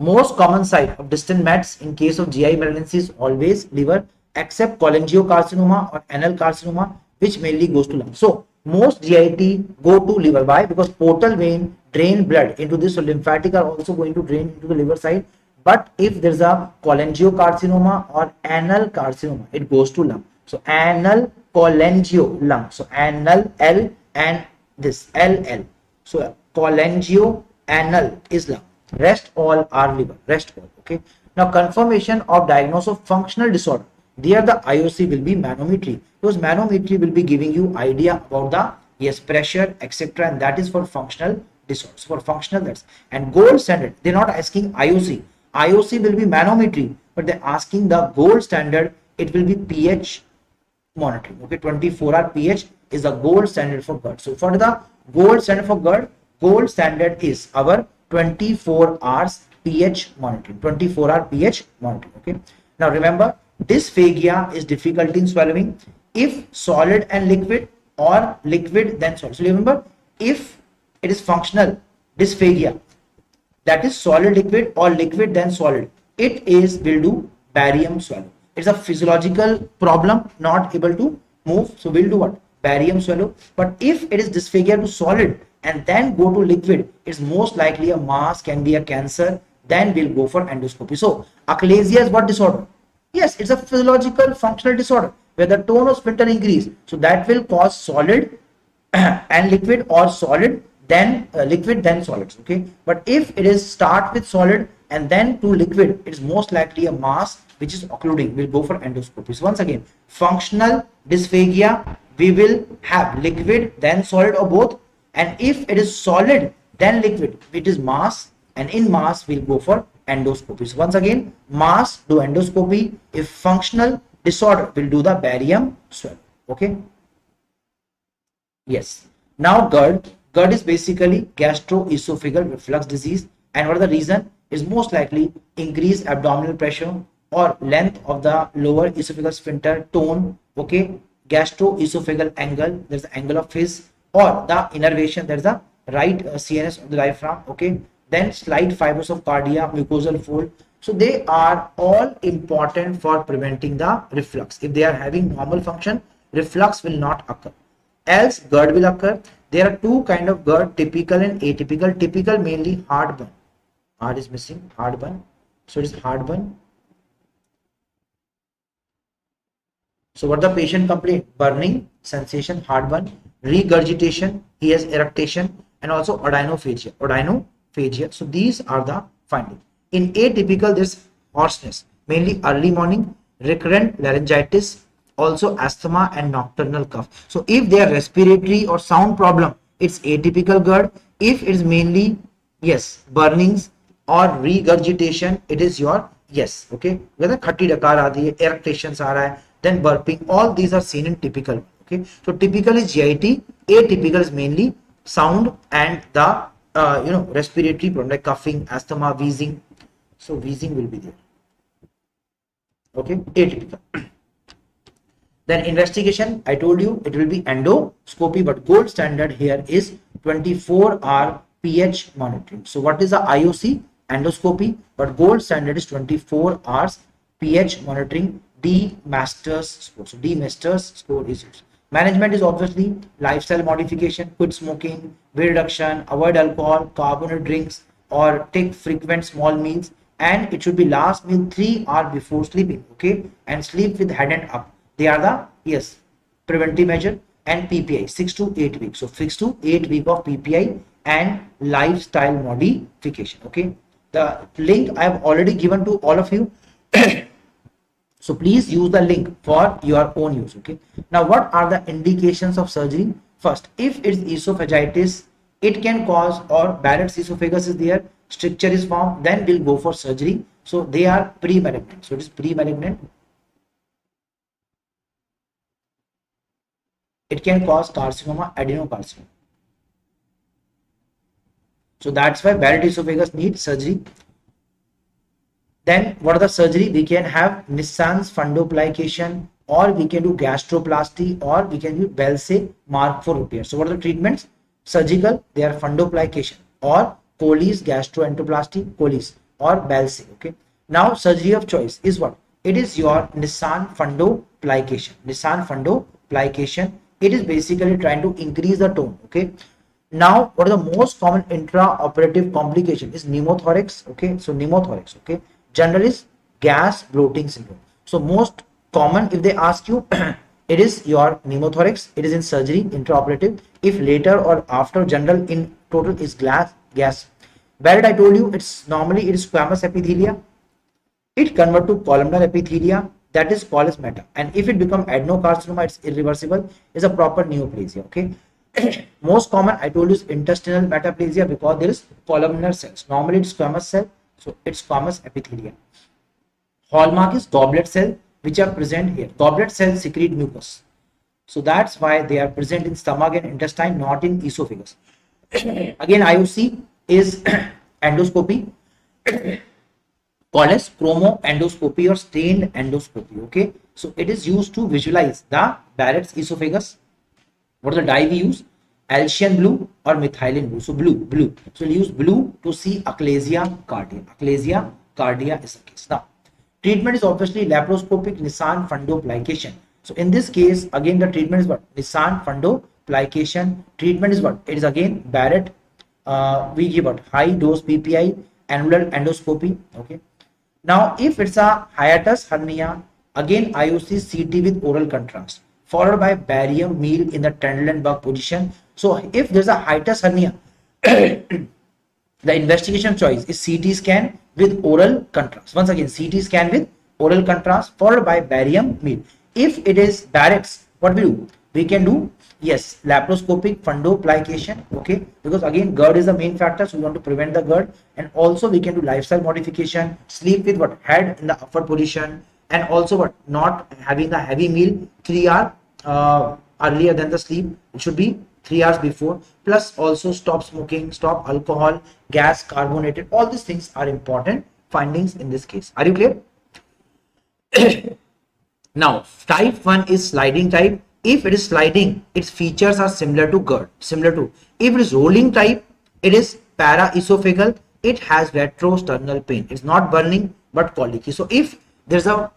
Most common site of distant mets in case of GI malignancy is always liver, except cholangiocarcinoma or anal carcinoma, which mainly goes to lung. So most GIT go to liver. Why? Because portal vein drain blood into this, so lymphatic are also going to drain into the liver side. But if there's a cholangiocarcinoma or anal carcinoma, it goes to lung. So anal cholangio lung. So anal L and this LL. So cholangio anal is lung. Rest all are liver. Rest all. Okay. Now confirmation of diagnosis of functional disorder. There the IOC will be manometry. Because manometry will be giving you idea about the, yes, pressure, etc. And that is for functional disorders. For functional, that's, and gold standard. They're not asking IOC. IOC will be manometry, but they're asking the gold standard. It will be pH monitoring. Okay, 24-hour pH is the gold standard for GERD. So for the gold standard for GERD, gold standard is our 24 hours pH monitoring. 24-hour pH monitoring. Okay. Now remember, dysphagia is difficulty in swallowing if solid and liquid, or liquid then solid. So remember, if it is functional dysphagia, that is solid liquid or liquid then solid, it is will do barium swallow. It's a physiological problem, not able to move, so we'll do what? Barium swallow. But if it is dysphagia to solid and then go to liquid, it's most likely a mass, can be a cancer, then we'll go for endoscopy. So achalasia is what disorder? Yes, it's a physiological functional disorder where the tone of sphincter increase, so that will cause solid and liquid, or solid then liquid then solids. Okay, but if it is start with solid and then to liquid, it is most likely a mass which is occluding. We'll go for endoscopy. So once again, functional dysphagia, we will have liquid then solid or both, and if it is solid then liquid, it is mass, and in mass we'll go for endoscopy. So once again, mass do endoscopy. If functional disorder, will do the barium swallow. Okay. Yes. Now GERD. GERD is basically gastroesophageal reflux disease, and what are the reason? Is most likely increased abdominal pressure or length of the lower esophageal sphincter tone. Okay. Gastroesophageal angle, there's the angle of his or the innervation, that is the right CNS of the diaphragm, okay, then slight fibers of cardia, mucosal fold. So they are all important for preventing the reflux. If they are having normal function, reflux will not occur. Else GERD will occur. There are two kind of GERD, typical and atypical. Typical mainly heartburn. Heart is missing, heartburn. So it is heartburn. So what the patient complain? Burning sensation, heartburn, regurgitation, he has eructation, and also odynophagia. Odynophagia. So these are the findings. In atypical, there's hoarseness, mainly early morning, recurrent laryngitis, also asthma and nocturnal cough. So if they are respiratory or sound problem, it's atypical GERD. If it is mainly yes burnings or regurgitation, it is your yes, okay, whether khatti dakar aa rahi hai, eructations aa raha hai, then burping, all these are seen in typical. Okay, so typical is GIT, atypical is mainly sound and the respiratory problem like coughing, asthma, wheezing. So wheezing will be there. Okay, atypical. Then investigation, I told you it will be endoscopy, but gold standard here is 24-hour pH monitoring. So what is the IOC? Endoscopy, but gold standard is 24 hours pH monitoring. D Masters score. So D Masters score is used. Management is obviously lifestyle modification, quit smoking, weight reduction, avoid alcohol, carbonated drinks, or take frequent small meals, and it should be last meal 3 hours before sleeping. Okay, and sleep with head and up. They are the yes preventive measure. And PPI 6 to 8 weeks. So 6 to 8 week of PPI and lifestyle modification. Okay, the link I have already given to all of you. So please use the link for your own use. Okay, now what are the indications of surgery? First, if it's esophagitis, it can cause, or Barrett's esophagus is there, stricture is formed, then we'll go for surgery. So they are pre-malignant. So it is pre-malignant. It can cause carcinoma, adenocarcinoma. So that's why Barrett's esophagus needs surgery. Then what are the surgery? We can have Nissan's fundoplication, or we can do gastroplasty, or we can do Belsay Mark for repair. So what are the treatments? Surgical, they are fundoplication, or Coley's gastroenteroplasty, Coley's, or Belsay. Okay. Now surgery of choice is what? It is your Nissan fundoplication. Nissan fundoplication. It is basically trying to increase the tone. Okay. Now what are the most common intraoperative complication? Is pneumothorax. Okay. So pneumothorax. Okay. General is gas bloating syndrome. So most common, if they ask you, it is your pneumothorax. It is in surgery, intraoperative. If later or after general, in total is gas. Barrett, I told you, it's normally it is squamous epithelia. It convert to columnar epithelia, that is called as meta. And if it become adenocarcinoma, it's irreversible, is a proper neoplasia. Okay. Most common, I told you, is intestinal metaplasia because there is columnar cells. Normally it's squamous cell. So it's squamous epithelia. Hallmark is goblet cell, which are present here. Goblet cells secrete mucus. So that's why they are present in stomach and intestine, not in esophagus. Again, IOC is endoscopy, called as chromo endoscopy or stained endoscopy. Okay. So it is used to visualize the Barrett's esophagus. What is the dye we use? Alcian blue or methylene blue. So blue. So we'll use blue to see achalasia cardia. Achalasia cardia is the case. Now, treatment is obviously laparoscopic Nissan fundoplication. So in this case, again the treatment is what? Nissan fundoplication. Treatment is what? It is again Barrett. We give what? High dose PPI, annular endoscopy. Okay. Now, if it's a hiatus hernia, again IOC CT with oral contrast, followed by barium meal in the Trendelenburg position. So if there's a hiatus hernia, the investigation choice is CT scan with oral contrast. Once again, CT scan with oral contrast followed by barium meal. If it is Barrett's, what we do? We can do, yes, laparoscopic fundoplication. Okay, because again GERD is the main factor, so we want to prevent the GERD. And also we can do lifestyle modification, sleep with what? Head in the upward position, and also what? Not having the heavy meal 3 hours earlier than the sleep. It should be 3 hours before. Plus also stop smoking, stop alcohol, gas, carbonated. All these things are important findings in this case. Are you clear? Now type 1 is sliding type. If it is sliding, its features are similar to GERD. If it is rolling type, it is paraesophageal. It has retrosternal pain. It's not burning but colicky. So if there's a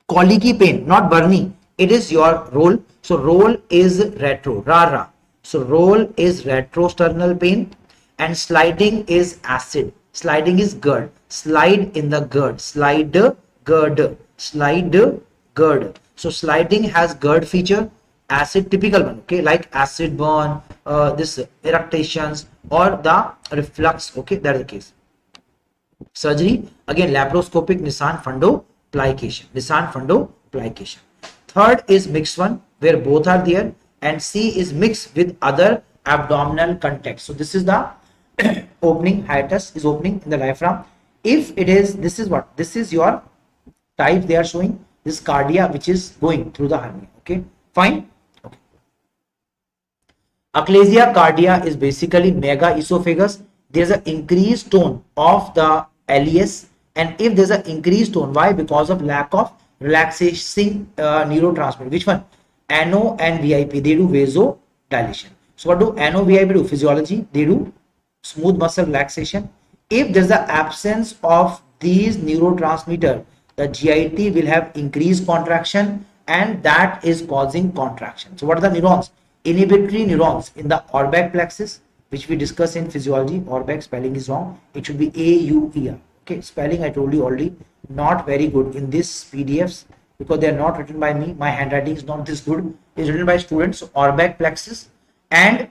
colicky pain, not burning, it is your roll. So roll is retro, rara. So roll is retrosternal pain, and sliding is acid. Sliding is GERD. Slide in the GERD. Slide GERD. Slide GERD. So sliding has GERD feature. Acid typical one, okay, like acid burn, this eructations or the reflux, okay, that is the case. Surgery, again laparoscopic Nissen fundoplication. Third is mixed one, where both are there, and C is mixed with other abdominal context. So this is the opening, hiatus is opening in the diaphragm. If it is, this is what, this is your type they are showing, this cardia which is going through the hernia, okay, fine. Achalasia cardia is basically mega esophagus. There's an increased tone of the LES, and if there's an increased tone, why? Because of lack of relaxing neurotransmitter. Which one? NO and VIP, they do vasodilation. So what do NO, VIP do? Physiology, they do smooth muscle relaxation. If there's the absence of these neurotransmitter, the GIT will have increased contraction, and that is causing contraction. So what are the neurons? Inhibitory neurons in the Auerbach plexus, which we discuss in physiology. Auerbach spelling is wrong. It should be AUER. Okay, spelling I told you already, not very good in this PDFs because they are not written by me. My handwriting is not this good. It's written by students. So Auerbach plexus, and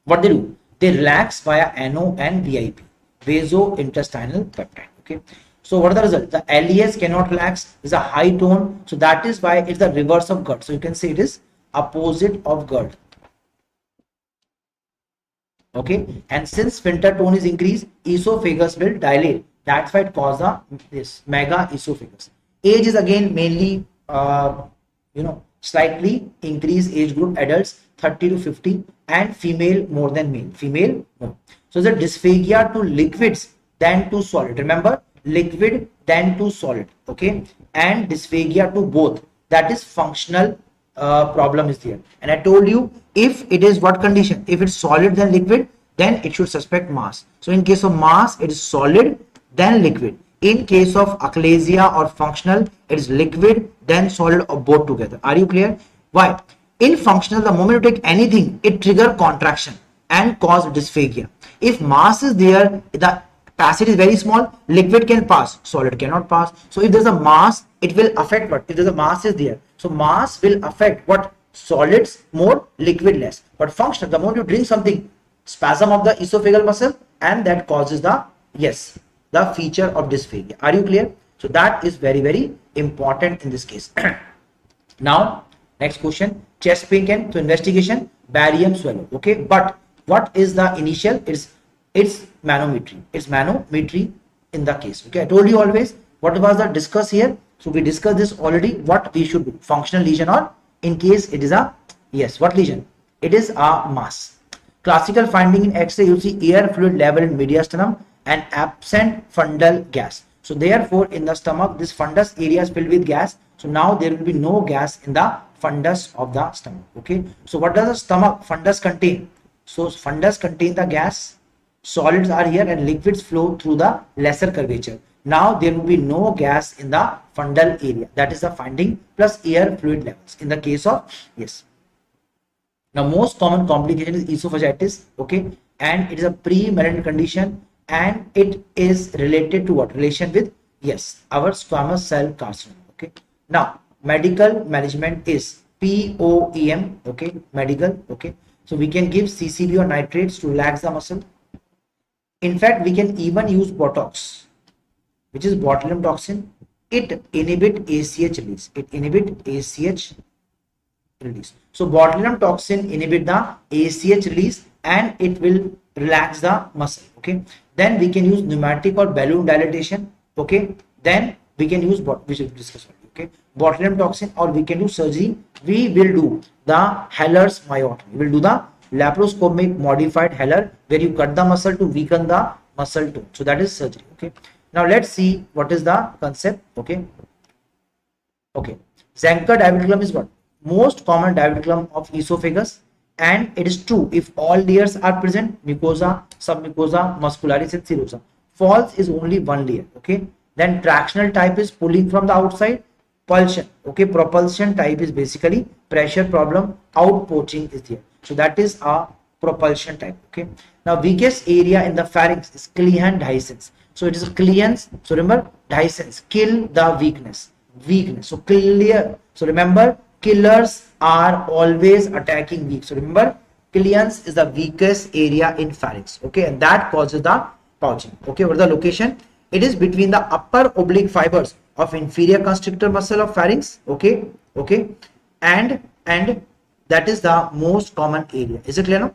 what they do? They relax via NO and VIP, vasointestinal peptide. Okay. So what are the results? The LES cannot relax. Is a high tone. So that is why it's the reverse of GERD. So you can say it is opposite of GERD. Okay, and since sphincter tone is increased, esophagus will dilate. That's why it causes this mega esophagus. Age is again mainly slightly increased age group, adults 30 to 50, and female more than male. Female more. So the dysphagia to liquids than to solid. Remember, liquid than to solid. Okay, and dysphagia to both. That is functional problem is there. And I told you, if it is what condition? If it's solid than liquid, then it should suspect mass. So in case of mass, it is solid then liquid. In case of achalasia or functional, it is liquid then solid or both together. Are you clear? Why? In functional, the moment you take anything, it trigger contraction and cause dysphagia. If mass is there, the passage is very small, liquid can pass, solid cannot pass. So if there's a mass, it will affect what? If there's a mass is there, so mass will affect what? Solids more, liquid less. But functional, the moment you drink something, spasm of the esophageal muscle, and that causes the, yes, the feature of dysphagia. Are you clear? So that is very, very important in this case. Now, next question, chest pain can, so investigation, barium swallow. Okay, but what is the initial? It's manometry. It's manometry in the case. Okay, I told you always what was the discuss here. So we discussed this already. What we should do? Functional lesion, or in case it is a, yes, what lesion? It is a mass. Classical finding in X-ray, you see air fluid level in mediastinum and absent fundal gas. So therefore, in the stomach, this fundus area is filled with gas. So now there will be no gas in the fundus of the stomach. Okay. So what does the stomach fundus contain? So fundus contain the gas. Solids are here and liquids flow through the lesser curvature. Now there will be no gas in the fundal area. That is the finding, plus air fluid levels in the case of, yes. Now most common complication is esophagitis. Okay, and it is a pre-malignant condition, and it is related to what? Relation with, yes, our squamous cell carcinoma. Okay. Now medical management is POEM. Okay, medical. Okay, so we can give CCB or nitrates to relax the muscle. In fact, we can even use Botox, which is botulinum toxin. It inhibit ACH release. It inhibit ACH release. So botulinum toxin inhibit the ACH release, and it will relax the muscle. Okay. Then we can use pneumatic or balloon dilatation. Okay. Then we can use what we should discuss. Okay. Botulinum toxin, or we can do surgery. We will do the Heller's myotomy. We will do the laparoscopic modified Heller, where you cut the muscle to weaken the muscle tone. So that is surgery. Okay. Now let's see what is the concept. Okay. Okay. Zenker diverticula is what? most common diverticulum of esophagus, and it is true if all layers are present, mucosa, submucosa, muscularis and serosa. False is only one layer. Okay. Then tractional type is pulling from the outside. Pulsion, okay, propulsion type is basically pressure problem, out poaching is there. So that is a propulsion type. Okay. Now weakest area in the pharynx is Clehan dehiscence. So it is a Clehan's. So remember dehiscence, kill the weakness. Weakness. So clear. So remember killers are always attacking weak. So remember Clehan's is the weakest area in pharynx. Okay, and that causes the pouching. Okay, what is the location? It is between the upper oblique fibers of inferior constrictor muscle of pharynx. Okay, okay, and that is the most common area. Is it clear now?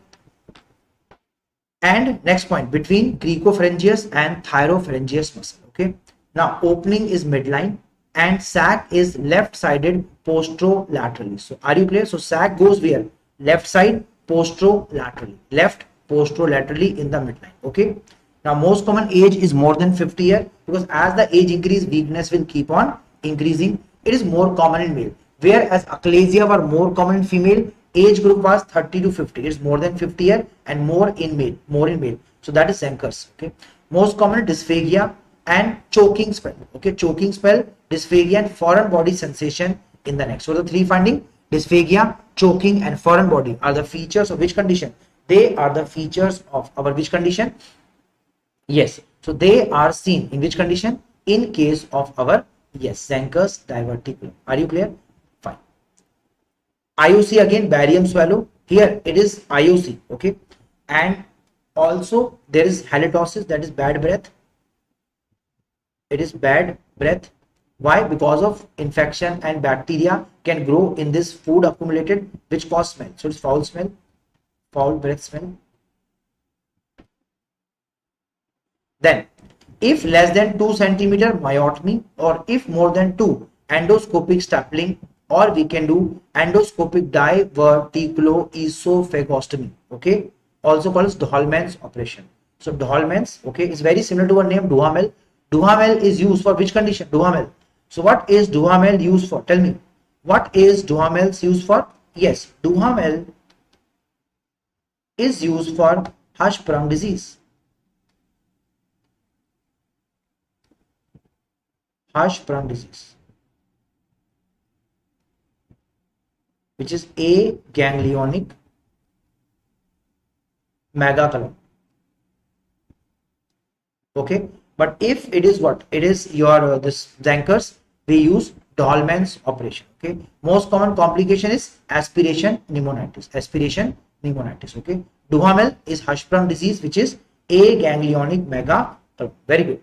And next point, between cricopharyngeus and thyropharyngeus muscle. Okay, now opening is midline and sac is left sided posterolaterally. So are you clear? So sac goes where? Left side posterolaterally, left posterolaterally in the midline. Okay. Now most common age is more than 50 years, because as the age increase, weakness will keep on increasing. It is more common in male, whereas achalasia were more common in female. Age group was 30 to 50. It is more than 50 years and more in male. So that is Zenker's. Okay. Most common dysphagia and choking spell. Okay, choking spell, dysphagia and foreign body sensation in the neck. So the three finding: dysphagia, choking and foreign body are the features of which condition? They are the features of our which condition? Yes, so they are seen in which condition? In case of our, yes, Zenker's diverticulum. Are you clear? Fine. IOC again, barium swallow. Here it is IOC. Okay, and also there is halitosis, that is bad breath. It is bad breath. Why? Because of infection and bacteria can grow in this food accumulated, which cause smell. So it's foul smell, foul breath smell. Then if less than 2 centimeter, myotomy, or if more than 2, endoscopic stapling, or we can do endoscopic diverticuloesophagostomy. Okay, also called as Dahlmann's operation. So Dahlmann's, okay, is very similar to our name Duhamel. Duhamel is used for which condition? Duhamel. So what is Duhamel used for? Tell me. What is Duhamel's used for? Yes, Duhamel is used for Hirschsprung disease. Hirschsprung disease, which is aganglionic megacolon. Okay, but if it is what? It is your this Zenker's, we use Dahlmann's operation. Okay, most common complication is aspiration pneumonitis. Aspiration pneumonitis. Okay, Duhamel is Hirschsprung disease, which is aganglionic megacolon. Very good.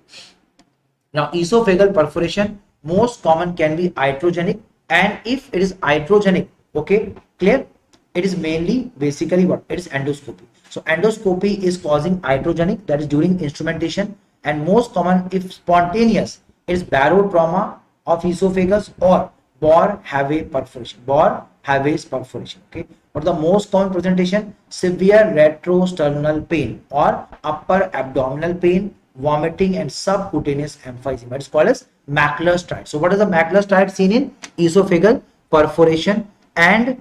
Now esophageal perforation, most common can be iatrogenic, and if it is iatrogenic, okay, clear, it is mainly basically what? It is endoscopy. So endoscopy is causing iatrogenic, that is during instrumentation, and most common if spontaneous, it is barotrauma of esophagus or Bor-Have perforation. Bor-Have's perforation. Okay, but the most common presentation: severe retrosternal pain or upper abdominal pain, vomiting and subcutaneous emphysema. It's called as macular striatum. So what is the macular striatum seen in esophageal perforation? And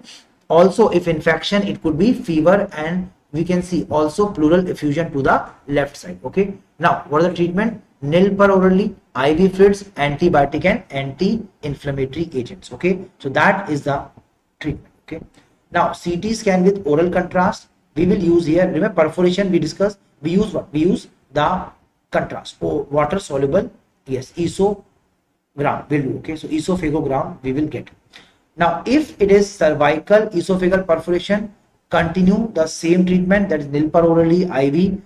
also if infection, it could be fever, and we can see also pleural effusion to the left side. Okay, now what is the treatment? Nil per orally, IV fluids, antibiotic and anti-inflammatory agents. Okay, so that is the treatment. Okay, now CT scan with oral contrast we will use here. Remember perforation we discussed, we use what? We use the contrast, water soluble, yes, esogram will do. Okay, so esophagogram we will get. Now if it is cervical esophageal perforation, continue the same treatment, that is nil per orally, IV,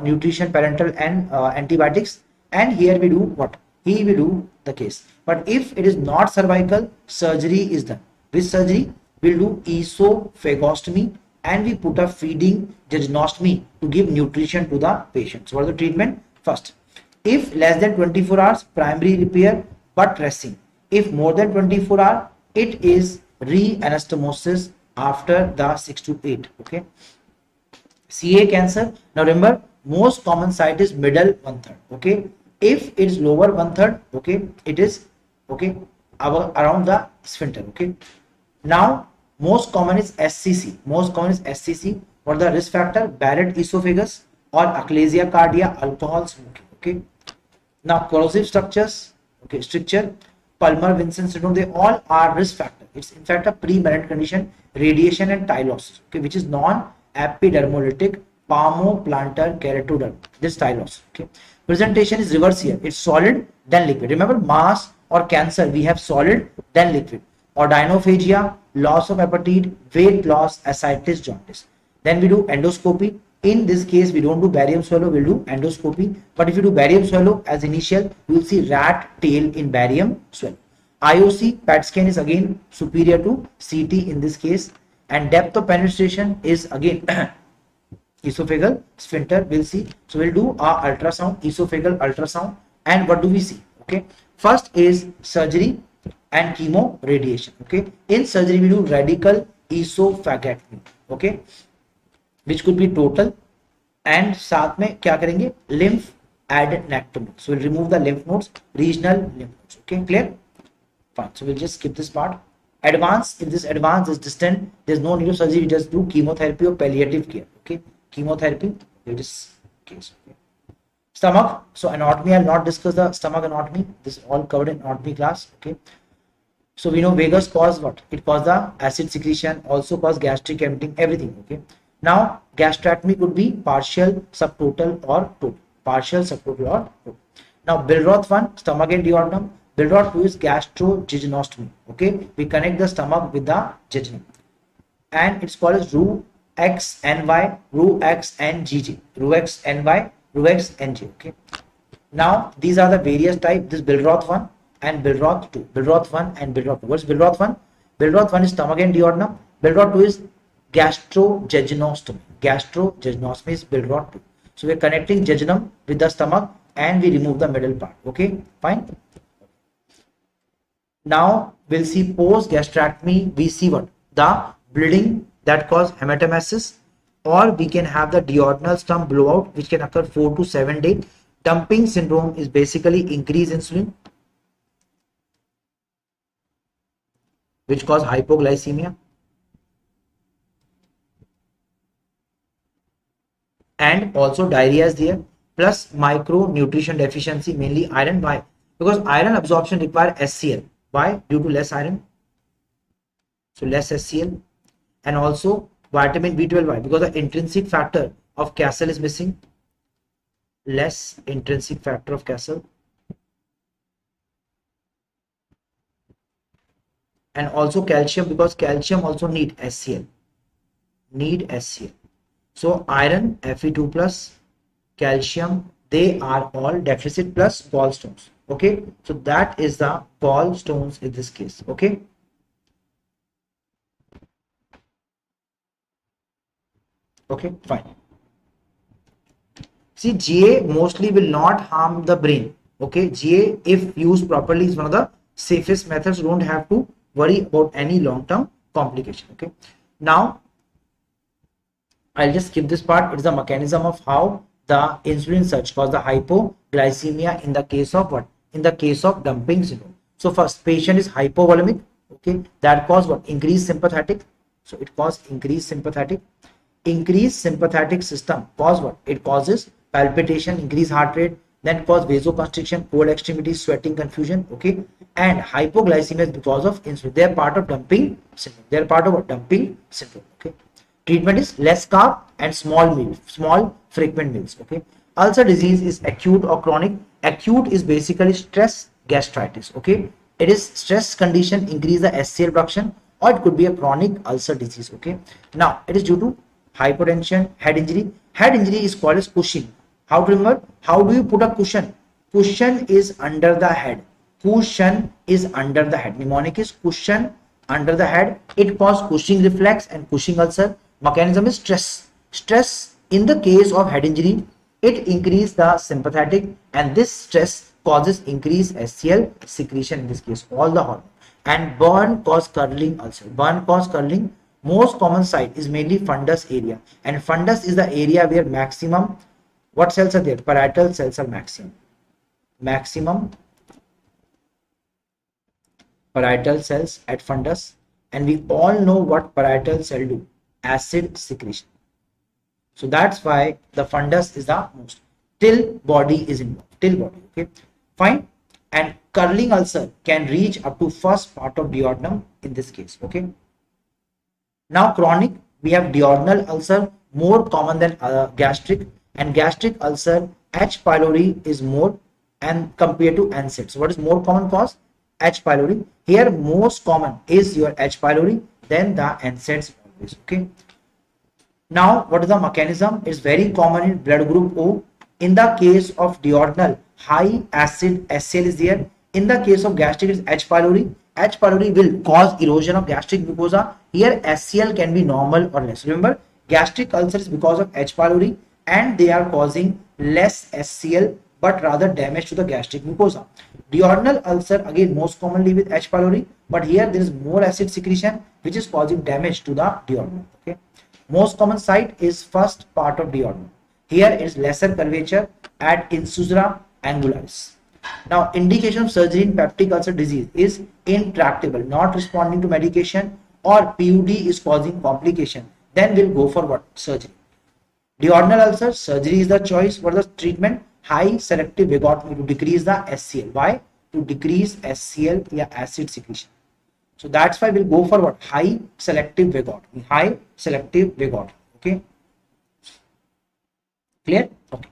nutrition, parenteral and antibiotics, and here we do what? Here we do the case. But if it is not cervical, surgery is done. With surgery we'll do esophagostomy, and we put a feeding jejunostomy to give nutrition to the patient. So what is the treatment? First, if less than 24 hours, primary repair but dressing. If more than 24 hours, it is re-anastomosis after the 6 to 8. Okay, CA cancer. Now remember, most common site is middle 1/3. Okay, if it is lower 1/3, okay, it is okay around the sphincter. Okay, Now, most common is SCC. Most common is SCC. What the risk factor? Barrett esophagus or achalasia cardia, alcohol, smoking. Okay. Now, corrosive structures, okay, stricture, Palmer Vincent syndrome, they all are risk factor. It's in fact a pre-emergent condition, radiation and tylosis, okay, which is non-epidermolytic palmoplantar keratoderm. This tylosis, okay. Presentation is reverse here. It's solid, then liquid. Remember, mass or cancer, we have solid, then liquid. Or dinophagia, loss of appetite, weight loss, ascites, jaundice. Then we do endoscopy. In this case, we don't do barium swallow, we'll do endoscopy. But if you do barium swallow as initial, you will see rat tail in barium swallow. IOC, PET scan is again superior to CT in this case. And depth of penetration is again esophageal sphincter, we'll see. So we'll do our ultrasound, esophageal ultrasound. And what do we see? Okay. First is surgery and chemo radiation. Okay. In surgery, we do radical esophagectomy. Okay. Which could be total, and साथ में क्या करेंगे? Lymph adenectomy. So we'll remove the lymph nodes, regional lymph nodes. Okay, clear? Fine. So we'll just skip this part. Advanced, if this advanced is distant, there's no need of surgery. We just do chemotherapy or palliative care. Okay, chemotherapy. We just case. Okay. Stomach. So anatomy, I'll not discuss the stomach anatomy. This is all covered in anatomy class. Okay. So we know vagus cause what? It causes the acid secretion, also cause gastric emptying, everything. Okay. Now, gastrectomy could be partial, subtotal or total. Partial, subtotal or total. Now, Billroth 1, stomach and duodenum. Billroth 2 is gastrojejunostomy. Okay, we connect the stomach with the jejunum. And it's called as RUXNY, RUXNGJ, RUXNY, RUXNJ. Okay. Now, these are the various types. This Billroth 1 and Billroth 2. Billroth 1 and Billroth 2. What's Billroth 1? Billroth 1 is stomach and duodenum. Billroth 2 is gastrojejunostomy. Gastrojejunostomy is Billroth 2. So we are connecting jejunum with the stomach and we remove the middle part. Okay, fine. Now we'll see post gastrectomy. We see what? The bleeding that cause hematemesis, or we can have the duodenal stump blowout, which can occur 4 to 7 days. Dumping syndrome is basically increased insulin, which cause hypoglycemia. And also diarrhea is there, plus micronutrition deficiency, mainly iron. Why? Because iron absorption require SCl. Why? Due to less iron. So less SCl. And also vitamin B12. Why? Because the intrinsic factor of Castle is missing. Less intrinsic factor of Castle. And also calcium, because calcium also need SCl. Need SCl. So iron, Fe2 plus, calcium, they are all deficit, plus gallstones. Okay, so that is the gallstones in this case. Okay. Okay, fine. See, GA mostly will not harm the brain. Okay, GA, if used properly, is one of the safest methods. You don't have to worry about any long-term complication. Okay, now I'll just skip this part. It's the mechanism of how the insulin surge cause the hypoglycemia in the case of what? In the case of dumping syndrome. So first, patient is hypovolemic. Okay, that cause what? Increased sympathetic. So it causes increased sympathetic. Increased sympathetic system cause what? It causes palpitation, increased heart rate, then cause vasoconstriction, cold extremities, sweating, confusion. Okay, and hypoglycemia is because of insulin. They are part of dumping syndrome. They are part of what? Dumping syndrome. Okay. Treatment is less carb and small meals, small frequent meals. Okay. Ulcer disease is acute or chronic. Acute is basically stress gastritis. Okay. It is stress condition increase the SCl production, or it could be a chronic ulcer disease. Okay. Now it is due to hypotension, head injury. Head injury is called as Cushing. How to remember? How do you put a cushion? Cushion is under the head. Cushion is under the head. Mnemonic is cushion under the head. It causes Cushing reflex and Cushing ulcer. Mechanism is stress. Stress in the case of head injury, it increases the sympathetic, and this stress causes increased SCl secretion in this case, all the hormone. And burn cause curling ulcer. Burn cause curling. Most common site is mainly fundus area, and fundus is the area where maximum what cells are there? Parietal cells are maximum. Maximum parietal cells at fundus. and we all know what parietal cell do, acid secretion. So that's why the fundus is the most, till body is involved, till body. Okay, fine. And curling ulcer can reach up to first part of duodenum in this case. Okay, now chronic, we have duodenal ulcer, more common than gastric, and gastric ulcer H. pylori is more and compared to NSAID. So what is more common cause? H. pylori. Here most common is your H. pylori, then the NSAIDs always. Okay. Now what is the mechanism? It's very common in blood group O. In the case of duodenal, high acid HCl is there. In the case of gastric, it's H. pylori. H. pylori will cause erosion of gastric mucosa. Here HCl can be normal or less. Remember, gastric ulcer is because of H. pylori and they are causing less HCl but rather damage to the gastric mucosa. Duodenal ulcer again most commonly with H. pylori, but here there is more acid secretion which is causing damage to the duodenum. Okay, most common site is first part of duodenum. Here it is lesser curvature at incisura angularis. Now indication of surgery in peptic ulcer disease is intractable, not responding to medication, or PUD is causing complication. Then we'll go for what? Surgery. Duodenal ulcer, surgery is the choice. What is the treatment? High selective vagotomy to decrease the HCl. Why? To decrease HCl, yeah, acid secretion. So that's why we'll go for what? High selective vagotomy. High selective vagotomy. Okay. Clear? Okay.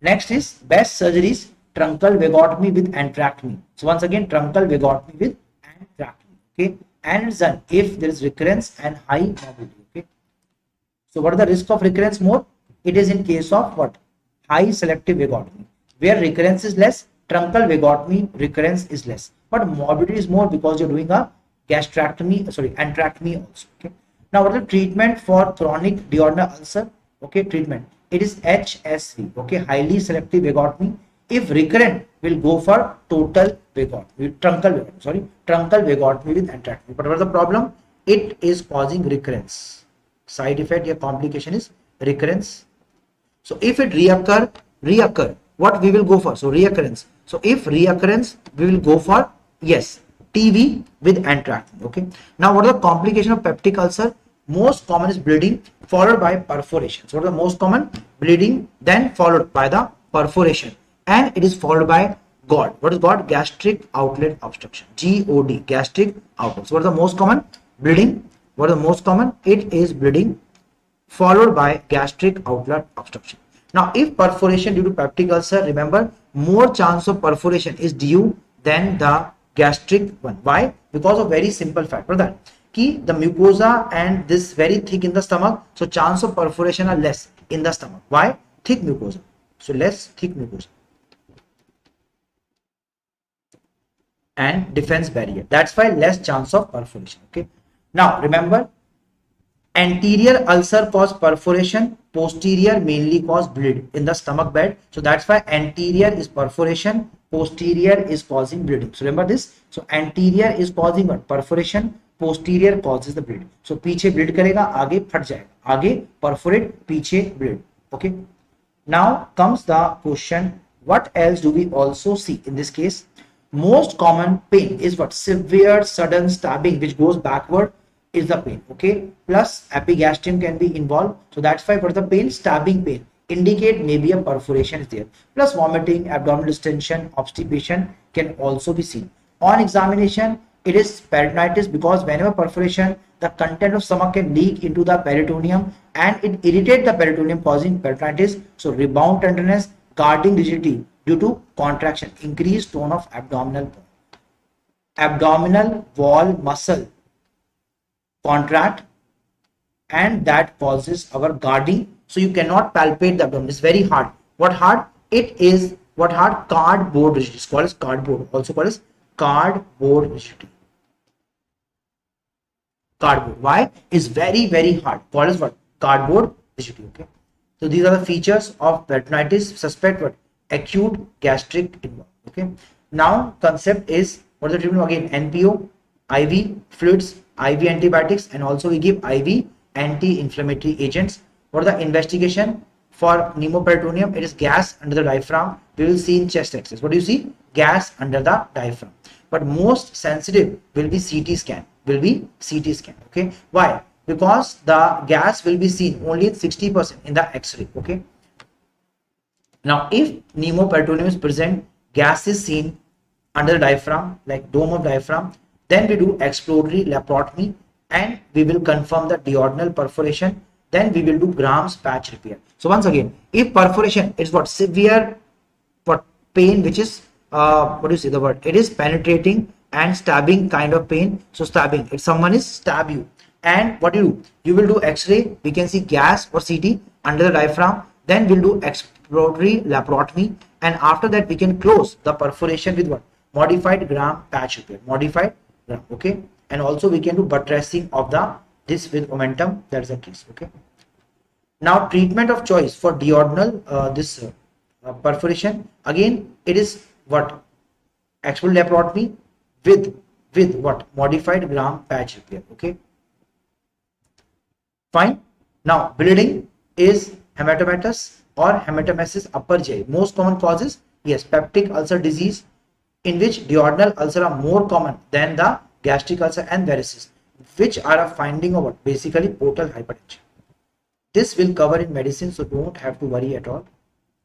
Next is best surgeries, truncal vagotomy with entractomy. So once again, truncal vagotomy with entractomy. Okay. And it's done if there is recurrence and high morbidity. Okay. So what is the risk of recurrence more? It is in case of what? High selective vagotomy. Where recurrence is less, truncal vagotomy recurrence is less. But morbidity is more because you're doing a entractomy also. Okay. Now what is the treatment for chronic duodenal ulcer? Okay, treatment. It is HSV. Okay, highly selective vagotomy. If recurrent, we'll go for total vagotomy, truncal vagotomy with entractomy. But what is the problem? It is causing recurrence. Side effect or complication is recurrence. So if it reoccur, what we will go for? So reoccurrence. So if reoccurrence, we will go for yes, TV with entractomy. Okay. Now what are the complication of peptic ulcer? Most common is bleeding followed by perforation. So what are the most common? Bleeding, then followed by the perforation, and it is followed by GOD. What is GOD? Gastric outlet obstruction. GOD, gastric outlet. So what is the most common? Bleeding. What is the most common? It is bleeding followed by gastric outlet obstruction. Now if perforation due to peptic ulcer, remember more chance of perforation is due than the gastric one. Why? Because of very simple fact. Brother, the mucosa and this very thick in the stomach, so chance of perforation are less in the stomach. Why? Thick mucosa, so less thick mucosa and defense barrier, that's why less chance of perforation. Okay, now remember, anterior ulcer cause perforation, posterior mainly cause bleed in the stomach bed. So that's why anterior is perforation, posterior is causing bleeding. So remember this. So anterior is causing what? Perforation, posterior causes the bleed. So पीछे bleed करेगा, आगे फट जाएगा, आगे perforate, पीछे bleed. Okay. Now comes the question, what else do we also see in this case? Most common pain is what? Severe sudden stabbing which goes backward is the pain. Okay. Plus epigastrium can be involved. So that's why for the pain, stabbing pain indicate maybe a perforation is there. Plus vomiting, abdominal distension, obstipation can also be seen. On examination, it is peritonitis because whenever perforation, the content of stomach can leak into the peritoneum and it irritates the peritoneum causing peritonitis. So rebound tenderness, guarding rigidity due to contraction, increased tone of abdominal wall muscle contract, and that causes our guarding. So you cannot palpate the abdomen. It's very hard. What hard? It is what hard? Cardboard rigidity. It's called as cardboard. Also called as cardboard rigidity. Cardboard. Why? It's very, very hard. Called as what? Cardboard rigidity. Okay. So these are the features of peritonitis. Suspect what? Acute gastric involved. Okay. Now concept is what is the treatment again? NPO, IV fluids, IV antibiotics, and also we give IV anti-inflammatory agents. What are the investigation for pneumoperitoneum? It is gas under the diaphragm. We will see in chest X-rays. What do you see? Gas under the diaphragm. But most sensitive will be CT scan. will be CT scan. Okay, why? Because the gas will be seen only in 60% in the X-ray. Okay, now if pneumoperitoneum is present, gas is seen under the diaphragm, like dome of diaphragm, then we do exploratory laparotomy and we will confirm the duodenal perforation. Then we will do Graham's patch repair. So once again, if perforation is what severe what pain, which is what do you say the word? It is penetrating and stabbing kind of pain. So stabbing, if someone is stab you, and what you do? You will do X-ray. We can see gas or CT under the diaphragm. Then we'll do exploratory laparotomy, and after that we can close the perforation with what? Modified Graham patch repair. Modified Graham. Okay, and also we can do buttressing of the this with momentum. That's the case. Okay. Now treatment of choice for duodenal perforation, again it is what? Exploratory laparotomy with what? Modified Graham patch repair. Okay, fine. Now bleeding is hematomatous or hematomesis upper GI. Most common causes, yes, peptic ulcer disease, in which duodenal ulcer are more common than the gastric ulcer and varices, which are a finding of what? Basically portal hypertension. This will cover in medicine, so don't have to worry at all.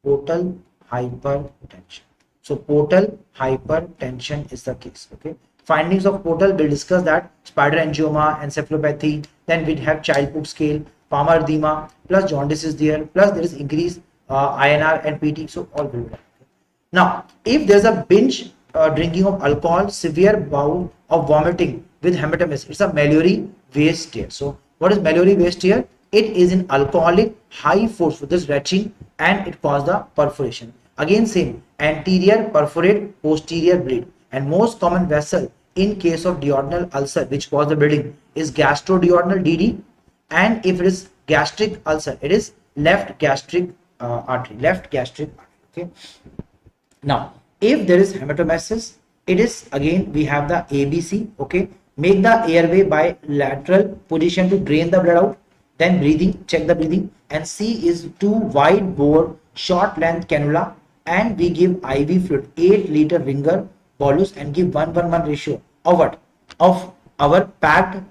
Portal hypertension. So portal hypertension is the case. Okay. Findings of portal, will discuss that: spider angioma, encephalopathy. Then we have Child-Pugh scale, Palmer edema, plus jaundice is there, plus there is increased INR and PT. So all will be done. Now, if there's a binge drinking of alcohol, severe bout of vomiting with hematemesis, it's a Mallory waist tear. So what is Mallory waist tear? It is in alcoholic high force with this retching, and it causes the perforation. Again same, anterior perforate, posterior bleed, and most common vessel in case of duodenal ulcer which cause the bleeding is gastroduodenal DD, and if it is gastric ulcer, it is left gastric artery. Okay. Now if there is hematomesis, it is again we have the ABC. Okay, make the airway by lateral position to drain the blood out. Then breathing, check the breathing, and C is 2 wide bore short length cannula, and we give IV fluid 8 liter ringer bolus and give 1:1 ratio of what? Of our packed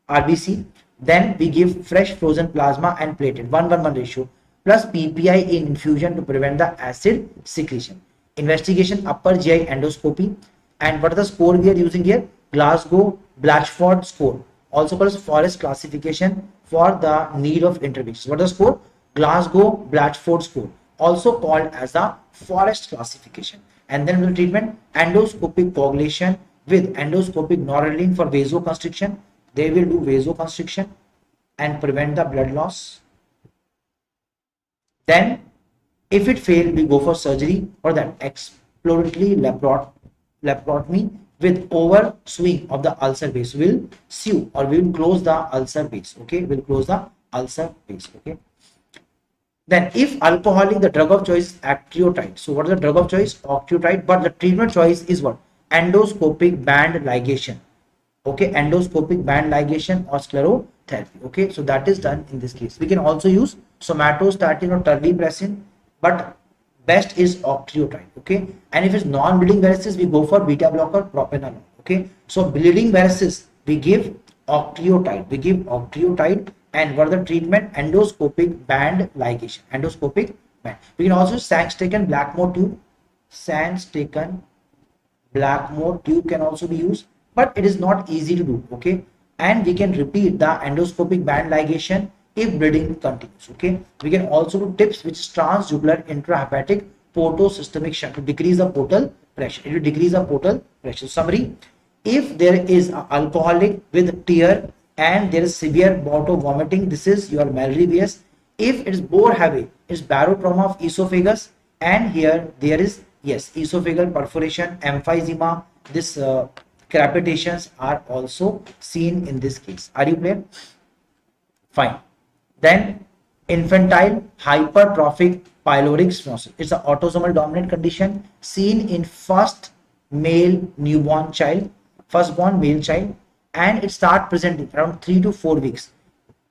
RBC. Then we give fresh frozen plasma and plated 1:1 ratio plus PPI in infusion to prevent the acid secretion. Investigation upper GI endoscopy, and what are the score we are using here? Glasgow Blatchford score, also called as Forest classification for the need of intervention. What is the score? Glasgow Blatchford score, also called as the Forest classification. And then the treatment: endoscopic coagulation with endoscopic noradrenaline for vasoconstriction. They will do vasoconstriction and prevent the blood loss. Then if it fails, we go for surgery or that exploratory laparotomy with over swing of the ulcer base. Will sew or we will close the ulcer base. Okay, we'll close the ulcer base. Okay. Then if alcoholic, the drug of choice is octreotide. So what is the drug of choice? Octreotide. But the treatment choice is what? Endoscopic band ligation. Okay, endoscopic band ligation or sclerotherapy. Okay, so that is done in this case. We can also use somatostatin or terlipressin, but best is octreotide. Okay, and if it's non-bleeding varices, we go for beta blocker propranolol. Okay, so bleeding varices we give octreotide. And what the treatment? Endoscopic band ligation. Endoscopic band. We can also Sangstaken Blackmore tube. Sangstaken Blackmore tube can also be used, but it is not easy to do. Okay, and we can repeat the endoscopic band ligation if bleeding continues. Okay, we can also do tips, which is transjugular intrahepatic portosystemic shunt to decrease the portal pressure. It will decrease the portal pressure. Summary: if there is an alcoholic with tear and there is severe bout of vomiting, this is your Mallory Weiss. If it is bore heavy, it's barotrauma of esophagus, and here there is, yes, esophageal perforation, emphysema. This crepitations are also seen in this case. Are you clear? Fine. Then infantile hypertrophic pyloric stenosis. It's an autosomal dominant condition seen in first male newborn child, firstborn male child, and it start presenting around 3 to 4 weeks.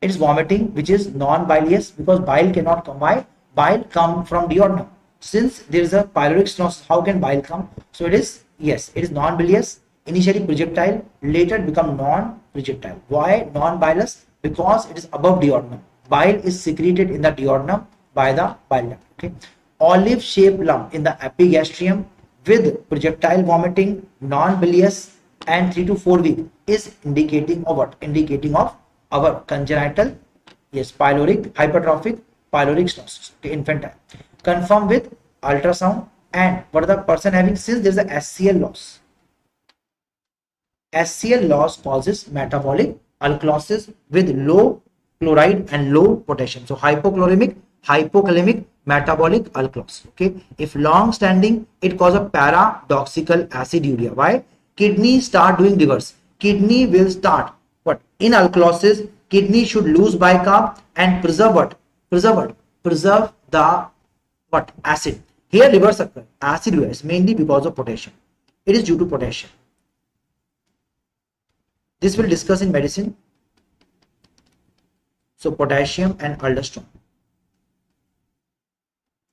It is vomiting, which is non-bilious because bile cannot come. Why? Bile come from duodenum. Since there is a pyloric stenosis, how can bile come? So it is, yes, it is non-bilious initially projectile, later become non-projectile. Why non-bilous? Because it is above duodenum. Bile is secreted in the duodenum by the bile duct. Okay. Olive shaped lump in the epigastrium with projectile vomiting, non-bilious, and 3 to 4 weeks is indicating of what? Indicating of our congenital, yes, pyloric, hypertrophic pyloric stenosis, okay, infantile. Confirm with ultrasound. And what are the person having? Since there is a SCL loss, SCL loss causes metabolic alkalosis with low chloride and low potassium. So hypochloremic, hypokalemic, metabolic alkalosis. Okay. If long standing, it causes paradoxical aciduria. Why? Kidney start doing reverse. Kidney will start what? In alkalosis, kidney should lose bicarb and preserve what? Preserve what? Preserve the what? Acid. Here reverse occur. Aciduria is mainly because of potassium. It is due to potassium. This will discuss in medicine. So potassium and aldosterone.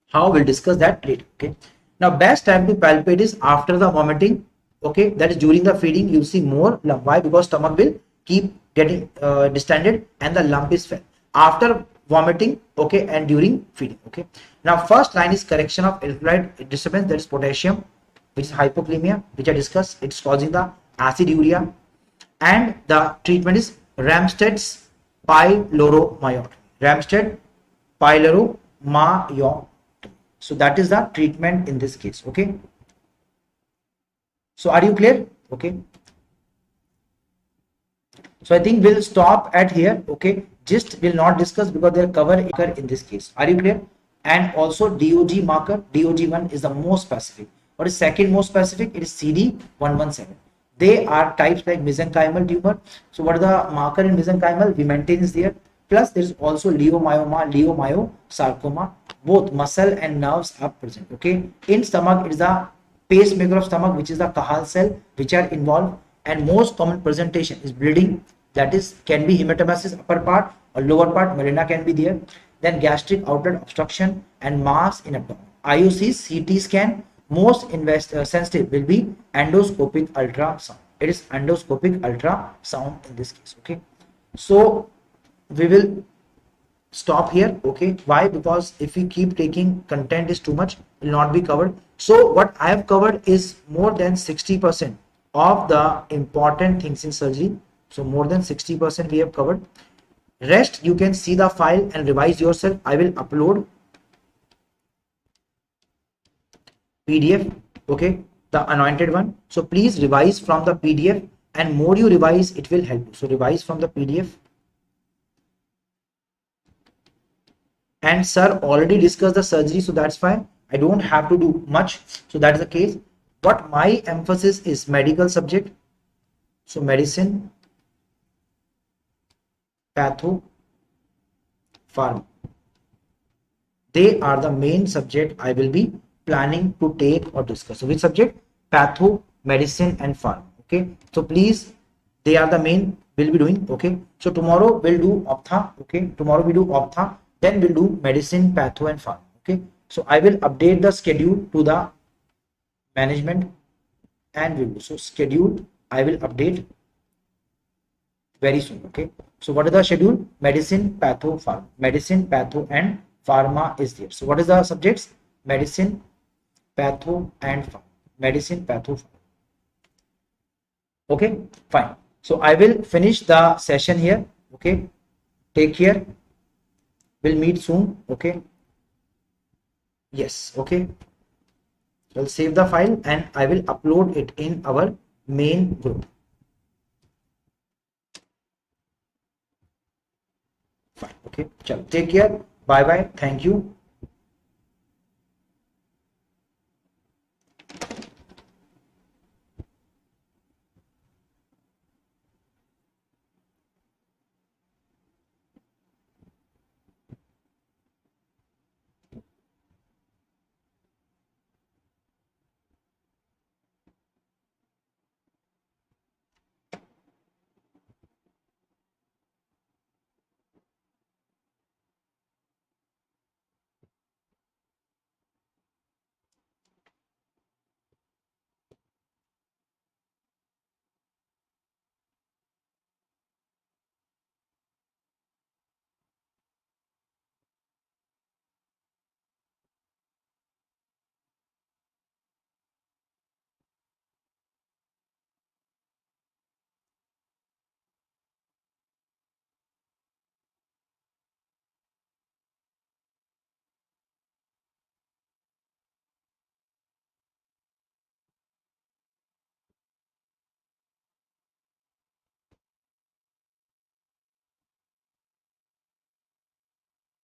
How we'll discuss that later. Okay. Now best time to palpate is after the vomiting. Okay, that is during the feeding. You'll see more lump. Why? Because stomach will keep getting distended and the lump is fell. After vomiting, okay, and during feeding. Okay. Now first line is correction of electrolyte disturbance, that is potassium, which is hypokalemia, which I discussed. It's causing the aciduria. And the treatment is Ramsted's pyloromyotomy. Ramsted pyloromyotomy. So that is the treatment in this case. Okay. So are you clear? Okay. So I think we'll stop at here. Okay. Just will not discuss because they'll cover in this case. Are you clear? And also DOG marker. DOG1 is the most specific. What is second most specific? It is CD117. They are types like mesenchymal tumor. So what is the marker in mesenchymal? We maintain is there. Plus there is also leiomyoma, leiomyosarcoma. Both muscle and nerves are present. Okay. In stomach, it is the pacemaker of stomach, which is the Cajal cell, which are involved. And most common presentation is bleeding. That is can be hematomasis upper part or lower part. Melena can be there. Then gastric outlet obstruction and mass in abdomen. IOC, CT scan. Most sensitive will be endoscopic ultrasound. It is endoscopic ultrasound in this case. Okay. So we will stop here. Okay. Why? Because if we keep taking content is too much, will not be covered. So what I have covered is more than 60% of the important things in surgery. So more than 60% we have covered. Rest you can see the file and revise yourself. I will upload PDF, okay, the anointed one. So please revise from the PDF, and more you revise, it will help you. So revise from the PDF. And sir already discussed the surgery, so that's fine. I don't have to do much. So that is the case. But my emphasis is medical subject. So medicine, patho, pharma. They are the main subject I will be planning to take or discuss. So which subject? Patho, medicine and pharma. Okay. So please, they are the main we'll be doing. Okay. So tomorrow we'll do ophtha. Okay. Tomorrow we do ophtha. Then we'll do medicine, patho and pharma. Okay. So I will update the schedule to the management and we'll do. So schedule I will update very soon. Okay. So what is the schedule? Medicine, patho, pharma. Medicine, patho and pharma is there. So what is the subjects? Medicine, patho and pharma. Medicine, patho, pharma. Okay, fine. So I will finish the session here. Okay, take care. We'll meet soon. Okay. Yes. Okay. I'll save the file and I will upload it in our main group. Fine. Okay. Chalo. Take care. Bye bye. Thank you.